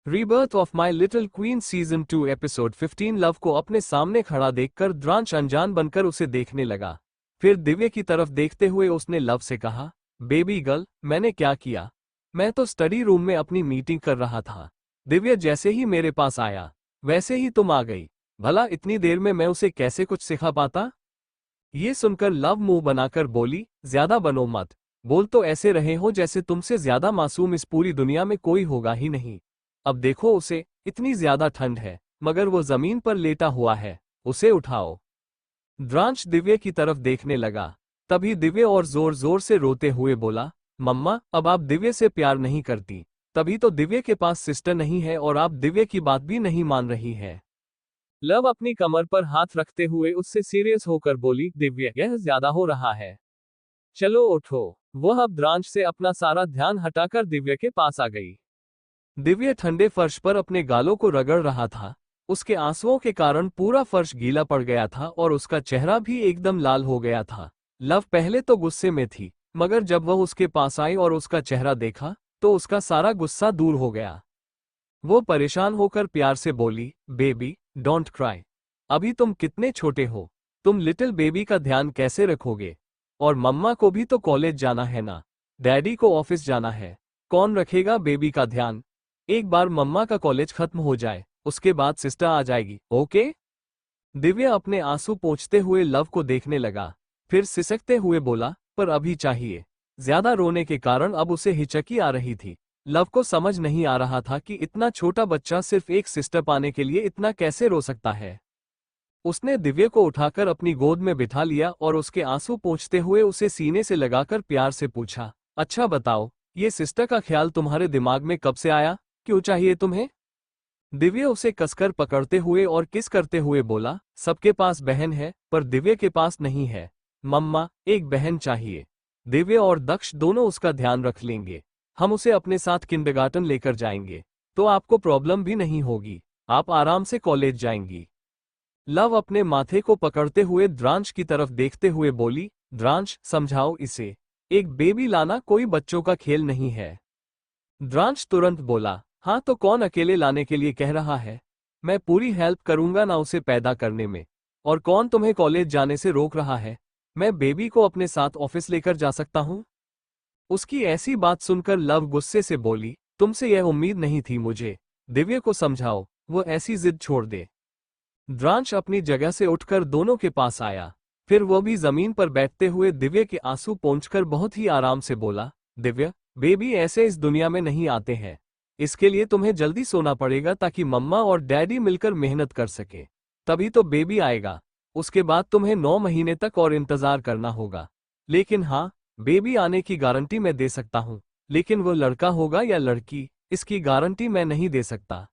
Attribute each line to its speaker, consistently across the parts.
Speaker 1: Rebirth of my little queen season 2 episode 15। Love को अपने सामने खड़ा देखकर द्रांश अनजान बनकर उसे देखने लगा। फिर दिव्य की तरफ देखते हुए उसने लव से कहा, बेबी गर्ल, मैंने क्या किया? मैं तो स्टडी रूम में अपनी मीटिंग कर रहा था। दिव्य जैसे ही मेरे पास आया वैसे ही तुम आ गई। भला इतनी देर में मैं उसे कैसे कुछ सिखा पाता? ये सुनकर लव मुंह बनाकर बोली, ज्यादा बनो मत। बोल तो ऐसे रहे हो जैसे तुमसे ज्यादा मासूम इस पूरी दुनिया में कोई होगा ही नहीं। अब देखो उसे, इतनी ज्यादा ठंड है मगर वो जमीन पर लेटा हुआ है, उसे उठाओ। द्रांश दिव्य की तरफ देखने लगा। तभी दिव्य और जोर जोर से रोते हुए बोला, मम्मा, अब आप दिव्य से प्यार नहीं करती। तभी तो दिव्य के पास सिस्टर नहीं है और आप दिव्य की बात भी नहीं मान रही है। लव अपनी कमर पर हाथ रखते हुए उससे सीरियस होकर बोली, दिव्य, यह ज्यादा हो रहा है। चलो उठो। वह अब द्रांश से अपना सारा ध्यान हटाकर दिव्य के पास आ गई। दिव्य ठंडे फर्श पर अपने गालों को रगड़ रहा था। उसके आंसुओं के कारण पूरा फर्श गीला पड़ गया था और उसका चेहरा भी एकदम लाल हो गया था। लव पहले तो गुस्से में थी, मगर जब वह उसके पास आई और उसका चेहरा देखा तो उसका सारा गुस्सा दूर हो गया। वो परेशान होकर प्यार से बोली, बेबी, डोंट क्राई। अभी तुम कितने छोटे हो, तुम लिटिल बेबी का ध्यान कैसे रखोगे? और मम्मा को भी तो कॉलेज जाना है ना, डैडी को ऑफिस जाना है, कौन रखेगा बेबी का ध्यान? एक बार मम्मा का कॉलेज खत्म हो जाए उसके बाद सिस्टर आ जाएगी, ओके? दिव्य अपने आंसू पोंछते हुए लव को देखने लगा, फिर सिसकते हुए बोला, पर अभी चाहिए। ज्यादा रोने के कारण अब उसे हिचकी आ रही थी। लव को समझ नहीं आ रहा था कि इतना छोटा बच्चा सिर्फ एक सिस्टर पाने के लिए इतना कैसे रो सकता है। उसने दिव्य को उठाकर अपनी गोद में बिठा लिया और उसके आंसू पोंछते हुए उसे सीने से लगाकर प्यार से पूछा, अच्छा बताओ, ये सिस्टर का ख्याल तुम्हारे दिमाग में कब से आया? क्यों चाहिए तुम्हें? दिव्य उसे कसकर पकड़ते हुए और किस करते हुए बोला, सबके पास बहन है पर दिव्य के पास नहीं है। मम्मा, एक बहन चाहिए। दिव्य और दक्ष दोनों उसका ध्यान रख लेंगे। हम उसे अपने साथ किंडरगार्टन लेकर जाएंगे, तो आपको प्रॉब्लम भी नहीं होगी। आप आराम से कॉलेज जाएंगी। लव अपने माथे को पकड़ते हुए द्रांश की तरफ देखते हुए बोली, द्रांश, समझाओ इसे। एक बेबी लाना कोई बच्चों का खेल नहीं है। द्रांश तुरंत बोला, हाँ तो कौन अकेले लाने के लिए कह रहा है? मैं पूरी हेल्प करूंगा ना उसे पैदा करने में। और कौन तुम्हें कॉलेज जाने से रोक रहा है? मैं बेबी को अपने साथ ऑफिस लेकर जा सकता हूँ। उसकी ऐसी बात सुनकर लव गुस्से से बोली, तुमसे यह उम्मीद नहीं थी मुझे। दिव्य को समझाओ, वो ऐसी जिद छोड़ दे। द्रांश अपनी जगह से उठकर दोनों के पास आया। फिर वो भी जमीन पर बैठते हुए दिव्य के आंसू पोंछकर बहुत ही आराम से बोला, दिव्य, बेबी ऐसे इस दुनिया में नहीं आते हैं। इसके लिए तुम्हें जल्दी सोना पड़ेगा ताकि मम्मा और डैडी मिलकर मेहनत कर सके। तभी तो बेबी आएगा। उसके बाद तुम्हें 9 महीने तक और इंतजार करना होगा। लेकिन हाँ, बेबी आने की गारंटी मैं दे सकता हूँ, लेकिन वो लड़का होगा या लड़की, इसकी गारंटी मैं नहीं दे सकता।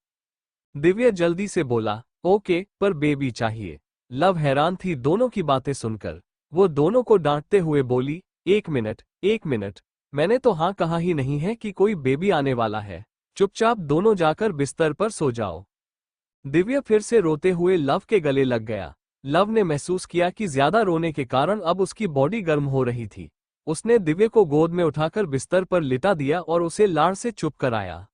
Speaker 1: दिव्य जल्दी से बोला, ओके, पर बेबी चाहिए। लव हैरान थी दोनों की बातें सुनकर। वो दोनों को डांटते हुए बोली, एक मिनट, मैंने तो हाँ कहा ही नहीं है कि कोई बेबी आने वाला है। चुपचाप दोनों जाकर बिस्तर पर सो जाओ। दिव्य फिर से रोते हुए लव के गले लग गया। लव ने महसूस किया कि ज्यादा रोने के कारण अब उसकी बॉडी गर्म हो रही थी। उसने दिव्य को गोद में उठाकर बिस्तर पर लिटा दिया और उसे लाड़ से चुप कराया।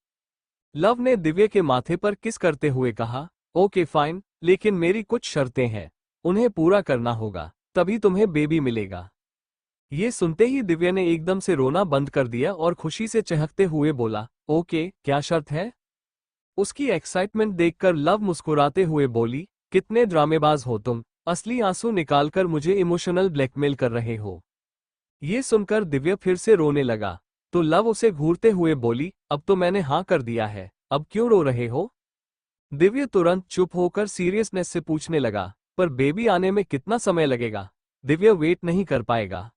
Speaker 1: लव ने दिव्य के माथे पर किस करते हुए कहा, ओके फाइन, लेकिन मेरी कुछ शर्तें हैं, उन्हें पूरा करना होगा, तभी तुम्हें बेबी मिलेगा। ये सुनते ही दिव्य ने एकदम से रोना बंद कर दिया और खुशी से चहकते हुए बोला, ओके, क्या शर्त है? उसकी एक्साइटमेंट देखकर लव मुस्कुराते हुए बोली, कितने ड्रामेबाज हो तुम, असली आंसू निकालकर मुझे इमोशनल ब्लैकमेल कर रहे हो। ये सुनकर दिव्य फिर से रोने लगा, तो लव उसे घूरते हुए बोली, अब तो मैंने हाँ कर दिया है, अब क्यों रो रहे हो? दिव्य तुरंत चुप होकर सीरियसनेस से पूछने लगा, पर बेबी आने में कितना समय लगेगा? दिव्य वेट नहीं कर पाएगा।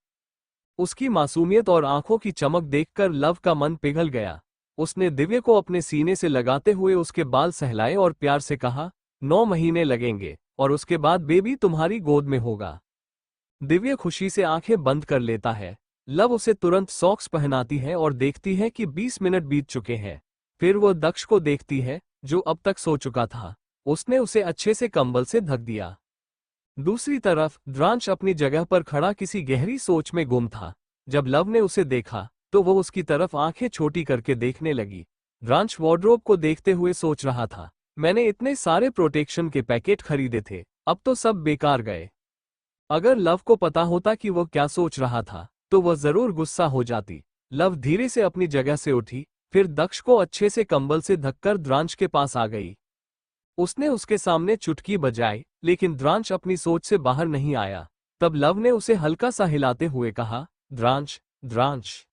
Speaker 1: उसकी मासूमियत और आंखों की चमक देखकर लव का मन पिघल गया। उसने दिव्य को अपने सीने से लगाते हुए उसके बाल सहलाए और प्यार से कहा, 9 महीने लगेंगे और उसके बाद बेबी तुम्हारी गोद में होगा। दिव्य खुशी से आंखें बंद कर लेता है। लव उसे तुरंत सॉक्स पहनाती है और देखती है कि 20 मिनट बीत चुके हैं। फिर वो दक्ष को देखती है, जो अब तक सो चुका था। उसने उसे अच्छे से कंबल से ढक दिया। दूसरी तरफ द्रांश अपनी जगह पर खड़ा किसी गहरी सोच में गुम था। जब लव ने उसे देखा तो वो उसकी तरफ आंखें छोटी करके देखने लगी। द्रांश वार्डरोब को देखते हुए सोच रहा था, मैंने इतने सारे प्रोटेक्शन के पैकेट खरीदे थे, अब तो सब बेकार गए। अगर लव को पता होता कि वो क्या सोच रहा था तो वह जरूर गुस्सा हो जाती। लव धीरे से अपनी जगह से उठी, फिर दक्ष को अच्छे से कंबल से ढककर द्रांश के पास आ गई। उसने उसके सामने चुटकी बजाई, लेकिन द्रांश अपनी सोच से बाहर नहीं आया। तब लव ने उसे हल्का सा हिलाते हुए कहा, द्रांश, द्रांश।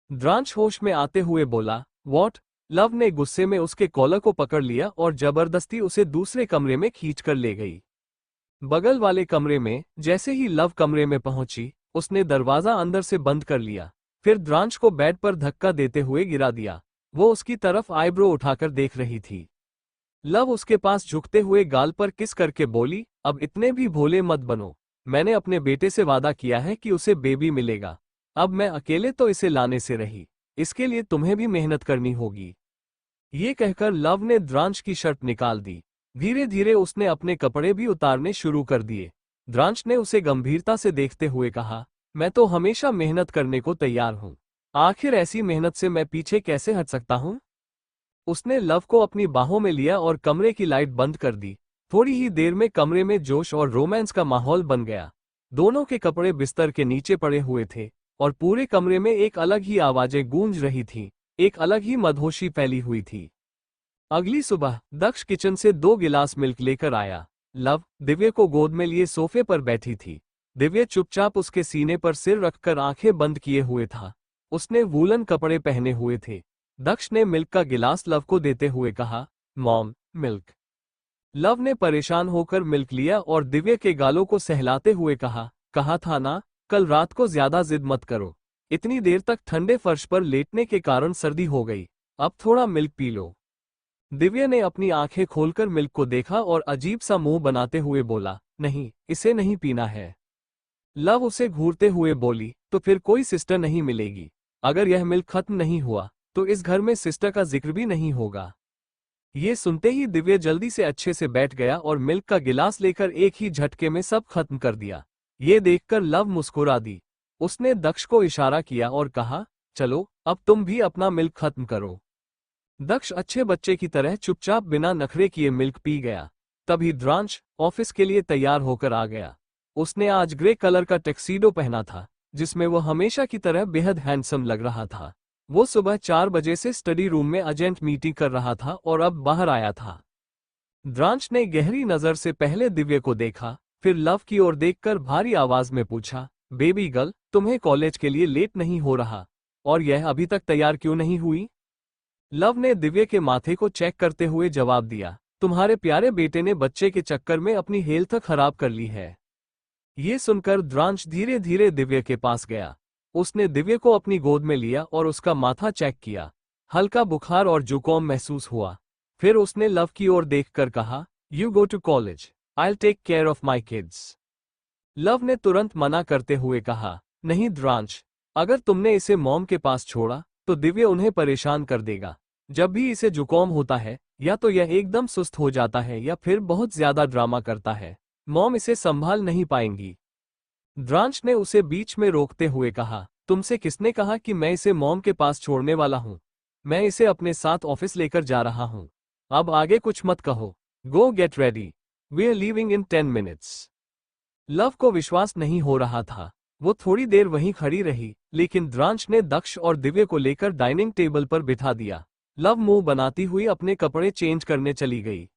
Speaker 1: द्रांश होश में आते हुए बोला, वॉट? लव ने गुस्से में उसके कॉलर को पकड़ लिया और जबरदस्ती उसे दूसरे कमरे में खींचकर ले गई। बगल वाले कमरे में जैसे ही लव कमरे में पहुंची, उसने दरवाजा अंदर से बंद कर लिया। फिर द्रांश को बेड पर धक्का देते हुए गिरा दिया। वो उसकी तरफ आईब्रो उठाकर देख रही थी। लव उसके पास झुकते हुए गाल पर किस करके बोली, अब इतने भी भोले मत बनो। मैंने अपने बेटे से वादा किया है कि उसे बेबी मिलेगा। अब मैं अकेले तो इसे लाने से रही, इसके लिए तुम्हें भी मेहनत करनी होगी। ये कहकर लव ने द्रांश की शर्ट निकाल दी। धीरे धीरे उसने अपने कपड़े भी उतारने शुरू कर दिए। द्रांश ने उसे गंभीरता से देखते हुए कहा, मैं तो हमेशा मेहनत करने को तैयार हूं, आखिर ऐसी मेहनत से मैं पीछे कैसे हट सकता हूं? उसने लव को अपनी बाहों में लिया और कमरे की लाइट बंद कर दी। थोड़ी ही देर में कमरे में जोश और रोमांस का माहौल बन गया। दोनों के कपड़े बिस्तर के नीचे पड़े हुए थे और पूरे कमरे में एक अलग ही आवाजें गूंज रही थीं, एक अलग ही मदहोशी फैली हुई थी। अगली सुबह दक्ष किचन से 2 गिलास मिल्क लेकर आया। लव दिव्य को गोद में लिए सोफे पर बैठी थी। दिव्य चुपचाप उसके सीने पर सिर रखकर आंखें बंद किए हुए था। उसने वूलन कपड़े पहने हुए थे। दक्ष ने मिल्क का गिलास लव को देते हुए कहा, मॉम, मिल्क। लव ने परेशान होकर मिल्क लिया और दिव्य के गालों को सहलाते हुए कहा था ना, कल रात को ज्यादा जिद मत करो। इतनी देर तक ठंडे फर्श पर लेटने के कारण सर्दी हो गई, अब थोड़ा मिल्क पी लो। दिव्या ने अपनी आंखें खोलकर मिल्क को देखा और अजीब सा मुंह बनाते हुए बोला, नहीं, इसे नहीं पीना है। लव उसे घूरते हुए बोली, तो फिर कोई सिस्टर नहीं मिलेगी। अगर यह मिल्क खत्म नहीं हुआ तो इस घर में सिस्टर का जिक्र भी नहीं होगा। ये सुनते ही दिव्या जल्दी से अच्छे से बैठ गया और मिल्क का गिलास लेकर एक ही झटके में सब खत्म कर दिया। ये देखकर लव मुस्कुरा दी। उसने दक्ष को इशारा किया और कहा, चलो अब तुम भी अपना मिल्क खत्म करो। दक्ष अच्छे बच्चे की तरह चुपचाप बिना नखरे किए मिल्क पी गया। तभी द्रांश ऑफिस के लिए तैयार होकर आ गया। उसने आज ग्रे कलर का टैक्सीडो पहना था, जिसमें वो हमेशा की तरह बेहद हैंडसम लग रहा था। वो सुबह 4 बजे से स्टडी रूम में अर्जेंट मीटिंग कर रहा था और अब बाहर आया था। द्रांश ने गहरी नजर से पहले दिव्य को देखा, फिर लव की ओर देखकर भारी आवाज में पूछा, बेबी गर्ल, तुम्हें कॉलेज के लिए लेट नहीं हो रहा? और यह अभी तक तैयार क्यों नहीं हुई? लव ने दिव्य के माथे को चेक करते हुए जवाब दिया, तुम्हारे प्यारे बेटे ने बच्चे के चक्कर में अपनी हेल्थ खराब कर ली है। ये सुनकर द्रांश धीरे धीरे दिव्य के पास गया। उसने दिव्य को अपनी गोद में लिया और उसका माथा चेक किया। हल्का बुखार और जुकाम महसूस हुआ। फिर उसने लव की ओर देखकर कहा, you go to college, I take care of my kids. Luv ने तुरंत मना करते हुए कहा, नहीं द्रांश, अगर तुमने इसे मॉम के पास छोड़ा तो दिव्य उन्हें परेशान कर देगा। जब भी इसे जुकाम होता है या तो यह एकदम सुस्त हो जाता है या फिर बहुत ज्यादा ड्रामा करता है। मॉम इसे संभाल नहीं पाएंगी। द्रांश ने उसे बीच में रोकते हुए कहा, तुमसे किसने कहा कि मैं इसे मॉम के पास छोड़ने वाला हूं? मैं इसे अपने साथ ऑफिस लेकर जा रहा हूं। अब आगे कुछ मत कहो। Go get ready, we are leaving in 10 minutes. Luv को विश्वास नहीं हो रहा था। वो थोड़ी देर वहीं खड़ी रही, लेकिन द्रांश ने दक्ष और दिव्य को लेकर डाइनिंग टेबल पर बिठा दिया। लव मुंह बनाती हुई अपने कपड़े चेंज करने चली गई।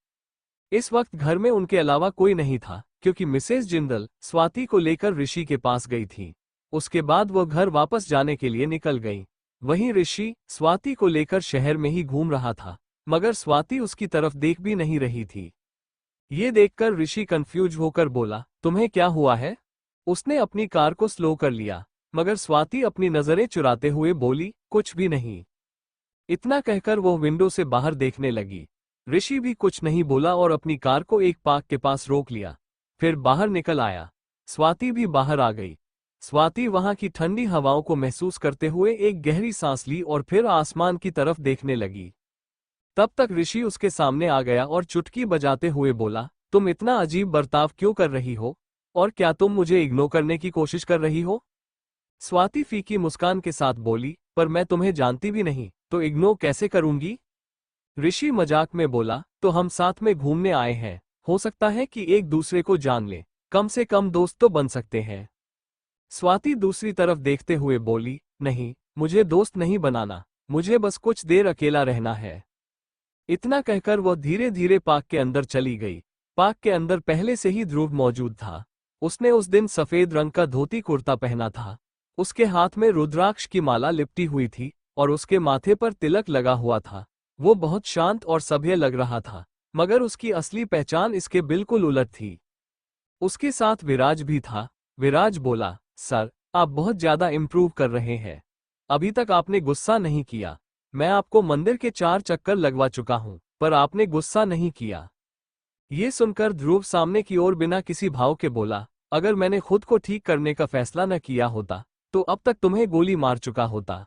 Speaker 1: इस वक्त घर में उनके अलावा कोई नहीं था, क्योंकि मिसेस जिंदल स्वाति को लेकर ऋषि के पास गई थी। उसके बाद वो घर वापस जाने के लिए निकल गई। वहीं ऋषि स्वाति को लेकर शहर में ही घूम रहा था, मगर स्वाति उसकी तरफ देख भी नहीं रही थी। ये देखकर ऋषि कंफ्यूज होकर बोला, तुम्हें क्या हुआ है? उसने अपनी कार को स्लो कर लिया, मगर स्वाति अपनी नजरें चुराते हुए बोली, कुछ भी नहीं। इतना कहकर वो विंडो से बाहर देखने लगी। ऋषि भी कुछ नहीं बोला और अपनी कार को एक पार्क के पास रोक लिया, फिर बाहर निकल आया। स्वाति भी बाहर आ गई। स्वाति वहां की ठंडी हवाओं को महसूस करते हुए एक गहरी सांस ली और फिर आसमान की तरफ देखने लगी। तब तक ऋषि उसके सामने आ गया और चुटकी बजाते हुए बोला, तुम इतना अजीब बर्ताव क्यों कर रही हो? और क्या तुम मुझे इग्नोर करने की कोशिश कर रही हो? स्वाति फीकी मुस्कान के साथ बोली, पर मैं तुम्हें जानती भी नहीं, तो इग्नोर कैसे करूंगी? ऋषि मजाक में बोला, तो हम साथ में घूमने आए हैं, हो सकता है कि एक दूसरे को जान ले, कम से कम दोस्त तो बन सकते हैं। स्वाति दूसरी तरफ देखते हुए बोली, नहीं, मुझे दोस्त नहीं बनाना, मुझे बस कुछ देर अकेला रहना है। इतना कहकर वह धीरे धीरे पार्क के अंदर चली गई। पार्क के अंदर पहले से ही ध्रुव मौजूद था। उसने उस दिन सफेद रंग का धोती कुर्ता पहना था। उसके हाथ में रुद्राक्ष की माला लिपटी हुई थी और उसके माथे पर तिलक लगा हुआ था। वो बहुत शांत और सभ्य लग रहा था, मगर उसकी असली पहचान इसके बिल्कुल उलट थी। उसके साथ विराज भी था। विराज बोला, सर, आप बहुत ज्यादा इम्प्रूव कर रहे हैं। अभी तक आपने गुस्सा नहीं किया। मैं आपको मंदिर के 4 चक्कर लगवा चुका हूं, पर आपने गुस्सा नहीं किया। ये सुनकर ध्रुव सामने की ओर बिना किसी भाव के बोला, अगर मैंने खुद को ठीक करने का फैसला न किया होता तो अब तक तुम्हें गोली मार चुका होता।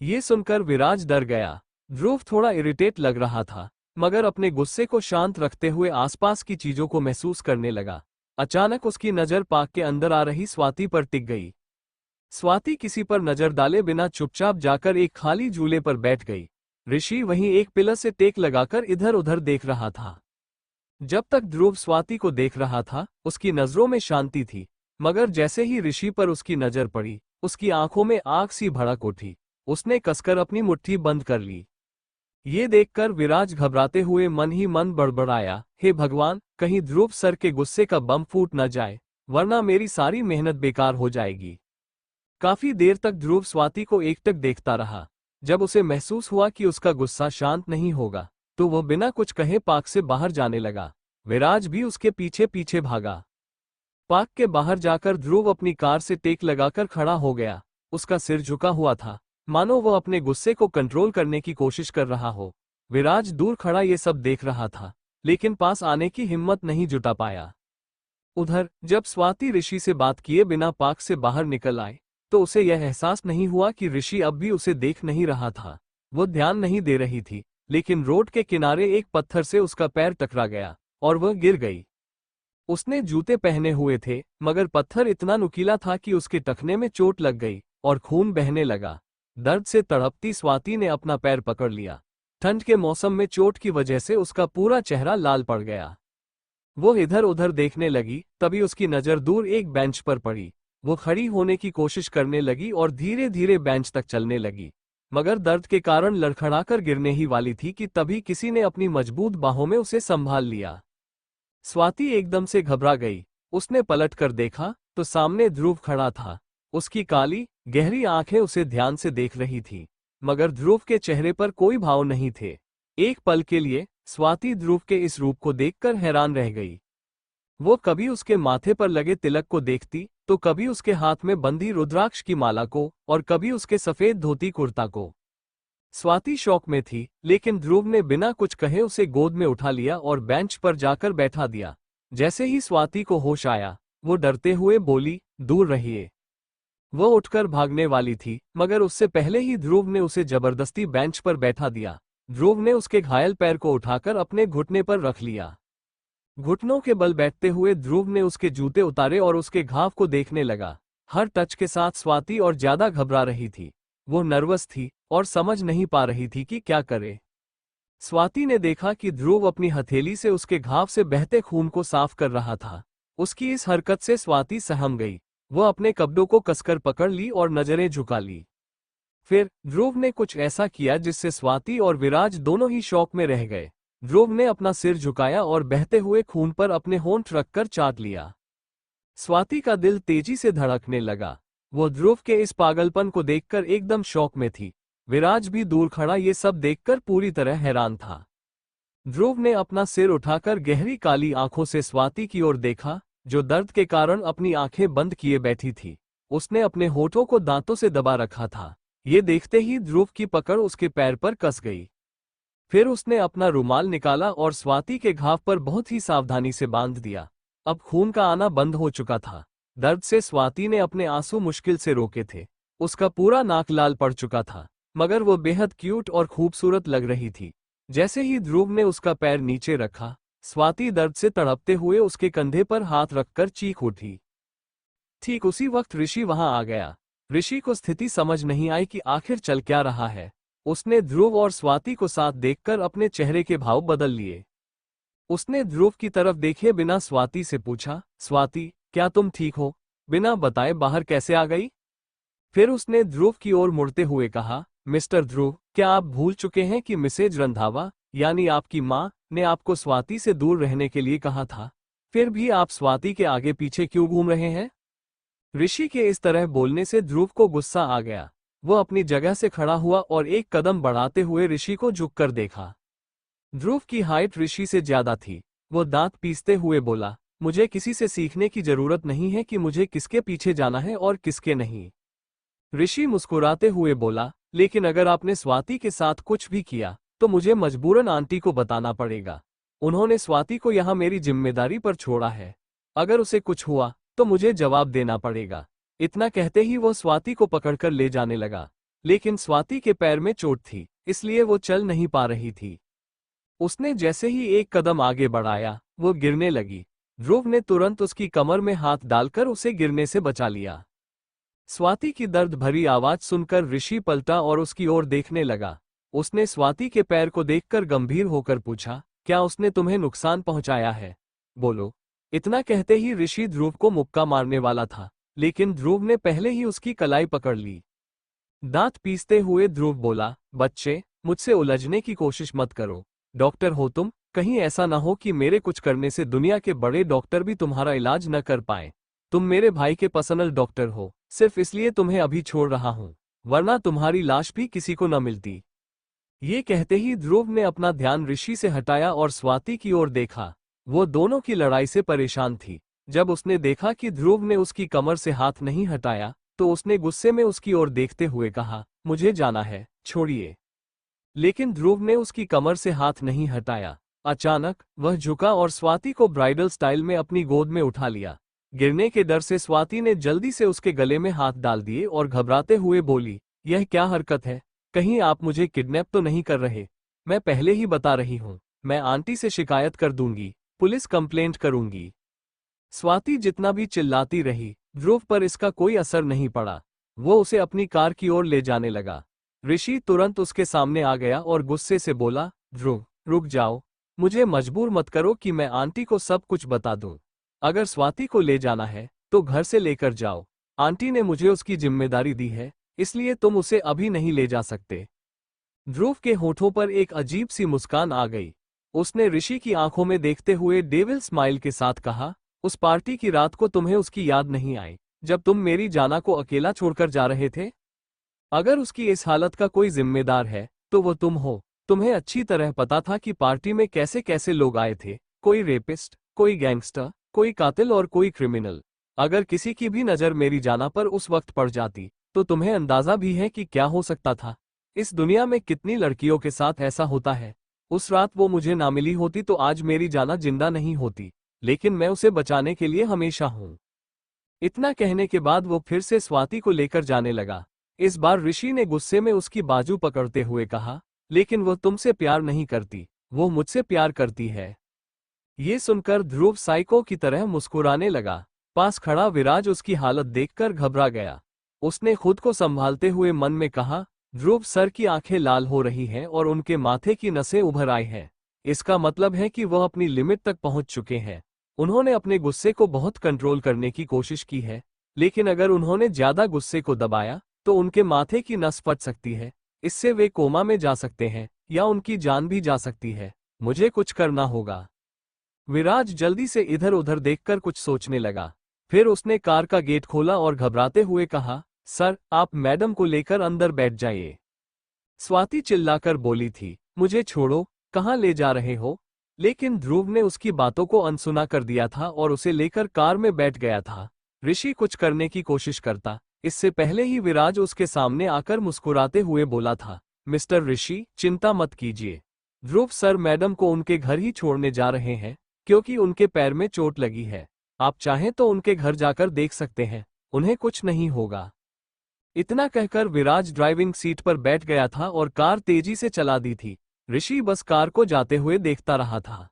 Speaker 1: ये सुनकर विराज डर गया। ध्रुव थोड़ा इरिटेट लग रहा था, मगर अपने गुस्से को शांत रखते हुए आसपास की चीजों को महसूस करने लगा। अचानक उसकी नजर पार्क के अंदर आ रही स्वाति पर टिक गई। स्वाति किसी पर नजर डाले बिना चुपचाप जाकर एक खाली झूले पर बैठ गई। ऋषि वहीं एक पिलर से टेक लगाकर इधर उधर देख रहा था। जब तक ध्रुव स्वाति को देख रहा था, उसकी नजरों में शांति थी, मगर जैसे ही ऋषि पर उसकी नजर पड़ी, उसकी आंखों में आग सी भड़क उठी। उसने कसकर अपनी मुट्ठी बंद कर ली। ये देखकर विराज घबराते हुए मन ही मन बड़बड़ाया, हे भगवान, कहीं ध्रुव सर के गुस्से का बम फूट न जाए, वरना मेरी सारी मेहनत बेकार हो जाएगी। काफी देर तक ध्रुव स्वाति को एकटक देखता रहा। जब उसे महसूस हुआ कि उसका गुस्सा शांत नहीं होगा, तो वह बिना कुछ कहे पार्क से बाहर जाने लगा। विराज भी उसके पीछे पीछे भागा। पार्क के बाहर जाकर ध्रुव अपनी कार से टेक लगाकर खड़ा हो गया। उसका सिर झुका हुआ था, मानो वह अपने गुस्से को कंट्रोल करने की कोशिश कर रहा हो। विराज दूर खड़ा ये सब देख रहा था, लेकिन पास आने की हिम्मत नहीं जुटा पाया। उधर जब स्वाति ऋषि से बात किए बिना पार्क से बाहर निकल आए, तो उसे यह एहसास नहीं हुआ कि ऋषि अब भी उसे देख नहीं रहा था। वो ध्यान नहीं दे रही थी, लेकिन रोड के किनारे एक पत्थर से उसका पैर टकरा गया और वह गिर गई। उसने जूते पहने हुए थे, मगर पत्थर इतना नुकीला था कि उसके टखने में चोट लग गई और खून बहने लगा। दर्द से तड़पती स्वाति ने अपना पैर पकड़ लिया। ठंड के मौसम में चोट की वजह से उसका पूरा चेहरा लाल पड़ गया। वो इधर उधर देखने लगी, तभी उसकी नजर दूर एक बेंच पर पड़ी। वो खड़ी होने की कोशिश करने लगी और धीरे धीरे बेंच तक चलने लगी, मगर दर्द के कारण लड़खड़ाकर गिरने ही वाली थी कि तभी किसी ने अपनी मजबूत बाहों में उसे संभाल लिया। स्वाति एकदम से घबरा गई। उसने पलटकर देखा तो सामने ध्रुव खड़ा था। उसकी काली गहरी आंखें उसे ध्यान से देख रही थी, मगर ध्रुव के चेहरे पर कोई भाव नहीं थे। एक पल के लिए स्वाति ध्रुव के इस रूप को देखकर हैरान रह गई। वो कभी उसके माथे पर लगे तिलक को देखती, तो कभी उसके हाथ में बंधी रुद्राक्ष की माला को, और कभी उसके सफेद धोती कुर्ता को। स्वाति शौक में थी, लेकिन ध्रुव ने बिना कुछ कहे उसे गोद में उठा लिया और बेंच पर जाकर बैठा दिया। जैसे ही स्वाति को होश आया, वो डरते हुए बोली, दूर रहिए। वो उठकर भागने वाली थी, मगर उससे पहले ही ध्रुव ने उसे जबरदस्ती बेंच पर बैठा दिया। ध्रुव ने उसके घायल पैर को उठाकर अपने घुटने पर रख लिया। घुटनों के बल बैठते हुए ध्रुव ने उसके जूते उतारे और उसके घाव को देखने लगा। हर टच के साथ स्वाति और ज्यादा घबरा रही थी। वो नर्वस थी और समझ नहीं पा रही थी कि क्या करे। स्वाति ने देखा कि ध्रुव अपनी हथेली से उसके घाव से बहते खून को साफ कर रहा था। उसकी इस हरकत से स्वाति सहम गई। वह अपने कपड़ों को कसकर पकड़ ली और नजरें झुका ली। फिर ध्रुव ने कुछ ऐसा किया जिससे स्वाति और विराज दोनों ही शौक में रह गए। ध्रुव ने अपना सिर झुकाया और बहते हुए खून पर अपने होंठ रखकर चाट लिया। स्वाति का दिल तेजी से धड़कने लगा। वो ध्रुव के इस पागलपन को देखकर एकदम शौक में थी। विराज भी दूर खड़ा ये सब देखकर पूरी तरह हैरान था। ध्रुव ने अपना सिर उठाकर गहरी काली आंखों से स्वाति की ओर देखा, जो दर्द के कारण अपनी आंखें बंद किए बैठी थी। उसने अपने होठों को दांतों से दबा रखा था। ये देखते ही ध्रुव की पकड़ उसके पैर पर कस गई। फिर उसने अपना रुमाल निकाला और स्वाति के घाव पर बहुत ही सावधानी से बांध दिया। अब खून का आना बंद हो चुका था। दर्द से स्वाति ने अपने आंसू मुश्किल से रोके थे। उसका पूरा नाक लाल पड़ चुका था, मगर वो बेहद क्यूट और खूबसूरत लग रही थी। जैसे ही ध्रुव ने उसका पैर नीचे रखा, स्वाति दर्द से तड़पते हुए उसके कंधे पर हाथ रखकर चीख उठी। ठीक उसी वक्त ऋषि वहां आ गया। ऋषि को स्थिति समझ नहीं आई कि आखिर चल क्या रहा है। उसने ध्रुव और स्वाति को साथ देखकर अपने चेहरे के भाव बदल लिए। उसने ध्रुव की तरफ देखे बिना स्वाति से पूछा, स्वाति, क्या तुम ठीक हो? बिना बताए बाहर कैसे आ गई? फिर उसने ध्रुव की ओर मुड़ते हुए कहा, मिस्टर ध्रुव, क्या आप भूल चुके हैं कि मिसेज रंधावा यानी आपकी माँ ने आपको स्वाति से दूर रहने के लिए कहा था? फिर भी आप स्वाति के आगे पीछे क्यों घूम रहे हैं? ऋषि के इस तरह बोलने से ध्रुव को गुस्सा आ गया। वो अपनी जगह से खड़ा हुआ और एक कदम बढ़ाते हुए ऋषि को झुककर देखा। ध्रुव की हाइट ऋषि से ज्यादा थी। वो दांत पीसते हुए बोला, मुझे किसी से सीखने की जरूरत नहीं है कि मुझे किसके पीछे जाना है और किसके नहीं। ऋषि मुस्कुराते हुए बोला, लेकिन अगर आपने स्वाति के साथ कुछ भी किया तो मुझे मजबूरन आंटी को बताना पड़ेगा। उन्होंने स्वाति को यहाँ मेरी जिम्मेदारी पर छोड़ा है। अगर उसे कुछ हुआ तो मुझे जवाब देना पड़ेगा। इतना कहते ही वो स्वाति को पकड़कर ले जाने लगा, लेकिन स्वाति के पैर में चोट थी, इसलिए वो चल नहीं पा रही थी। उसने जैसे ही एक कदम आगे बढ़ाया, वो गिरने लगी। ध्रुव ने तुरंत उसकी कमर में हाथ डालकर उसे गिरने से बचा लिया। स्वाति की दर्द भरी आवाज सुनकर ऋषि पलटा और उसकी ओर देखने लगा। उसने स्वाति के पैर को देखकर गंभीर होकर पूछा, क्या उसने तुम्हें नुकसान पहुंचाया है? बोलो। इतना कहते ही ऋषि ध्रुव को मुक्का मारने वाला था, लेकिन ध्रुव ने पहले ही उसकी कलाई पकड़ ली। दांत पीसते हुए ध्रुव बोला, बच्चे, मुझसे उलझने की कोशिश मत करो। डॉक्टर हो तुम, कहीं ऐसा ना हो कि मेरे कुछ करने से दुनिया के बड़े डॉक्टर भी तुम्हारा इलाज न कर पाए। तुम मेरे भाई के पर्सनल डॉक्टर हो, सिर्फ इसलिए तुम्हें अभी छोड़ रहा हूं, वरना तुम्हारी लाश भी किसी को न मिलती। ये कहते ही ध्रुव ने अपना ध्यान ऋषि से हटाया और स्वाति की ओर देखा। वो दोनों की लड़ाई से परेशान थी। जब उसने देखा कि ध्रुव ने उसकी कमर से हाथ नहीं हटाया, तो उसने गुस्से में उसकी ओर देखते हुए कहा, मुझे जाना है, छोड़िए। लेकिन ध्रुव ने उसकी कमर से हाथ नहीं हटाया। अचानक वह झुका और स्वाति को ब्राइडल स्टाइल में अपनी गोद में उठा लिया। गिरने के डर से स्वाति ने जल्दी से उसके गले में हाथ डाल दिए और घबराते हुए बोली, यह क्या हरकत है? कहीं आप मुझे किडनैप तो नहीं कर रहे? मैं पहले ही बता रही हूँ, मैं आंटी से शिकायत कर दूंगी, पुलिस कंप्लेंट करूंगी। स्वाति जितना भी चिल्लाती रही, ध्रुव पर इसका कोई असर नहीं पड़ा। वो उसे अपनी कार की ओर ले जाने लगा। ऋषि तुरंत उसके सामने आ गया और गुस्से से बोला, ध्रुव, रुक जाओ, मुझे मजबूर मत करो कि मैं आंटी को सब कुछ बता दूं। अगर स्वाति को ले जाना है तो घर से लेकर जाओ। आंटी ने मुझे उसकी जिम्मेदारी दी है, इसलिए तुम उसे अभी नहीं ले जा सकते। ध्रुव के होठों पर एक अजीब सी मुस्कान आ गई। उसने ऋषि की आंखों में देखते हुए डेविल स्माइल के साथ कहा, उस पार्टी की रात को तुम्हें उसकी याद नहीं आई, जब तुम मेरी जाना को अकेला छोड़कर जा रहे थे? अगर उसकी इस हालत का कोई जिम्मेदार है तो वो तुम हो। तुम्हें अच्छी तरह पता था कि पार्टी में कैसे कैसे लोग आए थे, कोई रेपिस्ट, कोई गैंगस्टर, कोई कातिल और कोई क्रिमिनल। अगर किसी की भी नज़र मेरी जाना पर उस वक्त पड़ जाती तो तुम्हें अंदाजा भी है कि क्या हो सकता था। इस दुनिया में कितनी लड़कियों के साथ ऐसा होता है। उस रात वो मुझे ना मिली होती तो आज मेरी जाना जिंदा नहीं होती, लेकिन मैं उसे बचाने के लिए हमेशा हूं। इतना कहने के बाद वो फिर से स्वाति को लेकर जाने लगा। इस बार ऋषि ने गुस्से में उसकी बाजू पकड़ते हुए कहा, लेकिन वो तुमसे प्यार नहीं करती, वो मुझसे प्यार करती है। ये सुनकर ध्रुव साइको की तरह मुस्कुराने लगा। पास खड़ा विराज उसकी हालत देखकर घबरा गया। उसने खुद को संभालते हुए मन में कहा, ध्रुव सर की आंखें लाल हो रही हैं और उनके माथे की नसें उभर आई हैं। इसका मतलब है कि वह अपनी लिमिट तक पहुंच चुके हैं। उन्होंने अपने गुस्से को बहुत कंट्रोल करने की कोशिश की है, लेकिन अगर उन्होंने ज्यादा गुस्से को दबाया तो उनके माथे की नस फट सकती है। इससे वे कोमा में जा सकते हैं या उनकी जान भी जा सकती है। मुझे कुछ करना होगा। विराज जल्दी से इधर उधर देखकर कुछ सोचने लगा। फिर उसने कार का गेट खोला और घबराते हुए कहा, सर, आप मैडम को लेकर अंदर बैठ जाइए। स्वाति चिल्लाकर बोली थी, मुझे छोड़ो, कहाँ ले जा रहे हो? लेकिन ध्रुव ने उसकी बातों को अनसुना कर दिया था और उसे लेकर कार में बैठ गया था। ऋषि कुछ करने की कोशिश करता, इससे पहले ही विराज उसके सामने आकर मुस्कुराते हुए बोला था, मिस्टर ऋषि, चिंता मत कीजिए। ध्रुव सर मैडम को उनके घर ही छोड़ने जा रहे हैं, क्योंकि उनके पैर में चोट लगी है। आप चाहें तो उनके घर जाकर देख सकते हैं, उन्हें कुछ नहीं होगा। इतना कहकर विराज ड्राइविंग सीट पर बैठ गया था और कार तेजी से चला दी थी। ऋषि बस कार को जाते हुए देखता रहा था।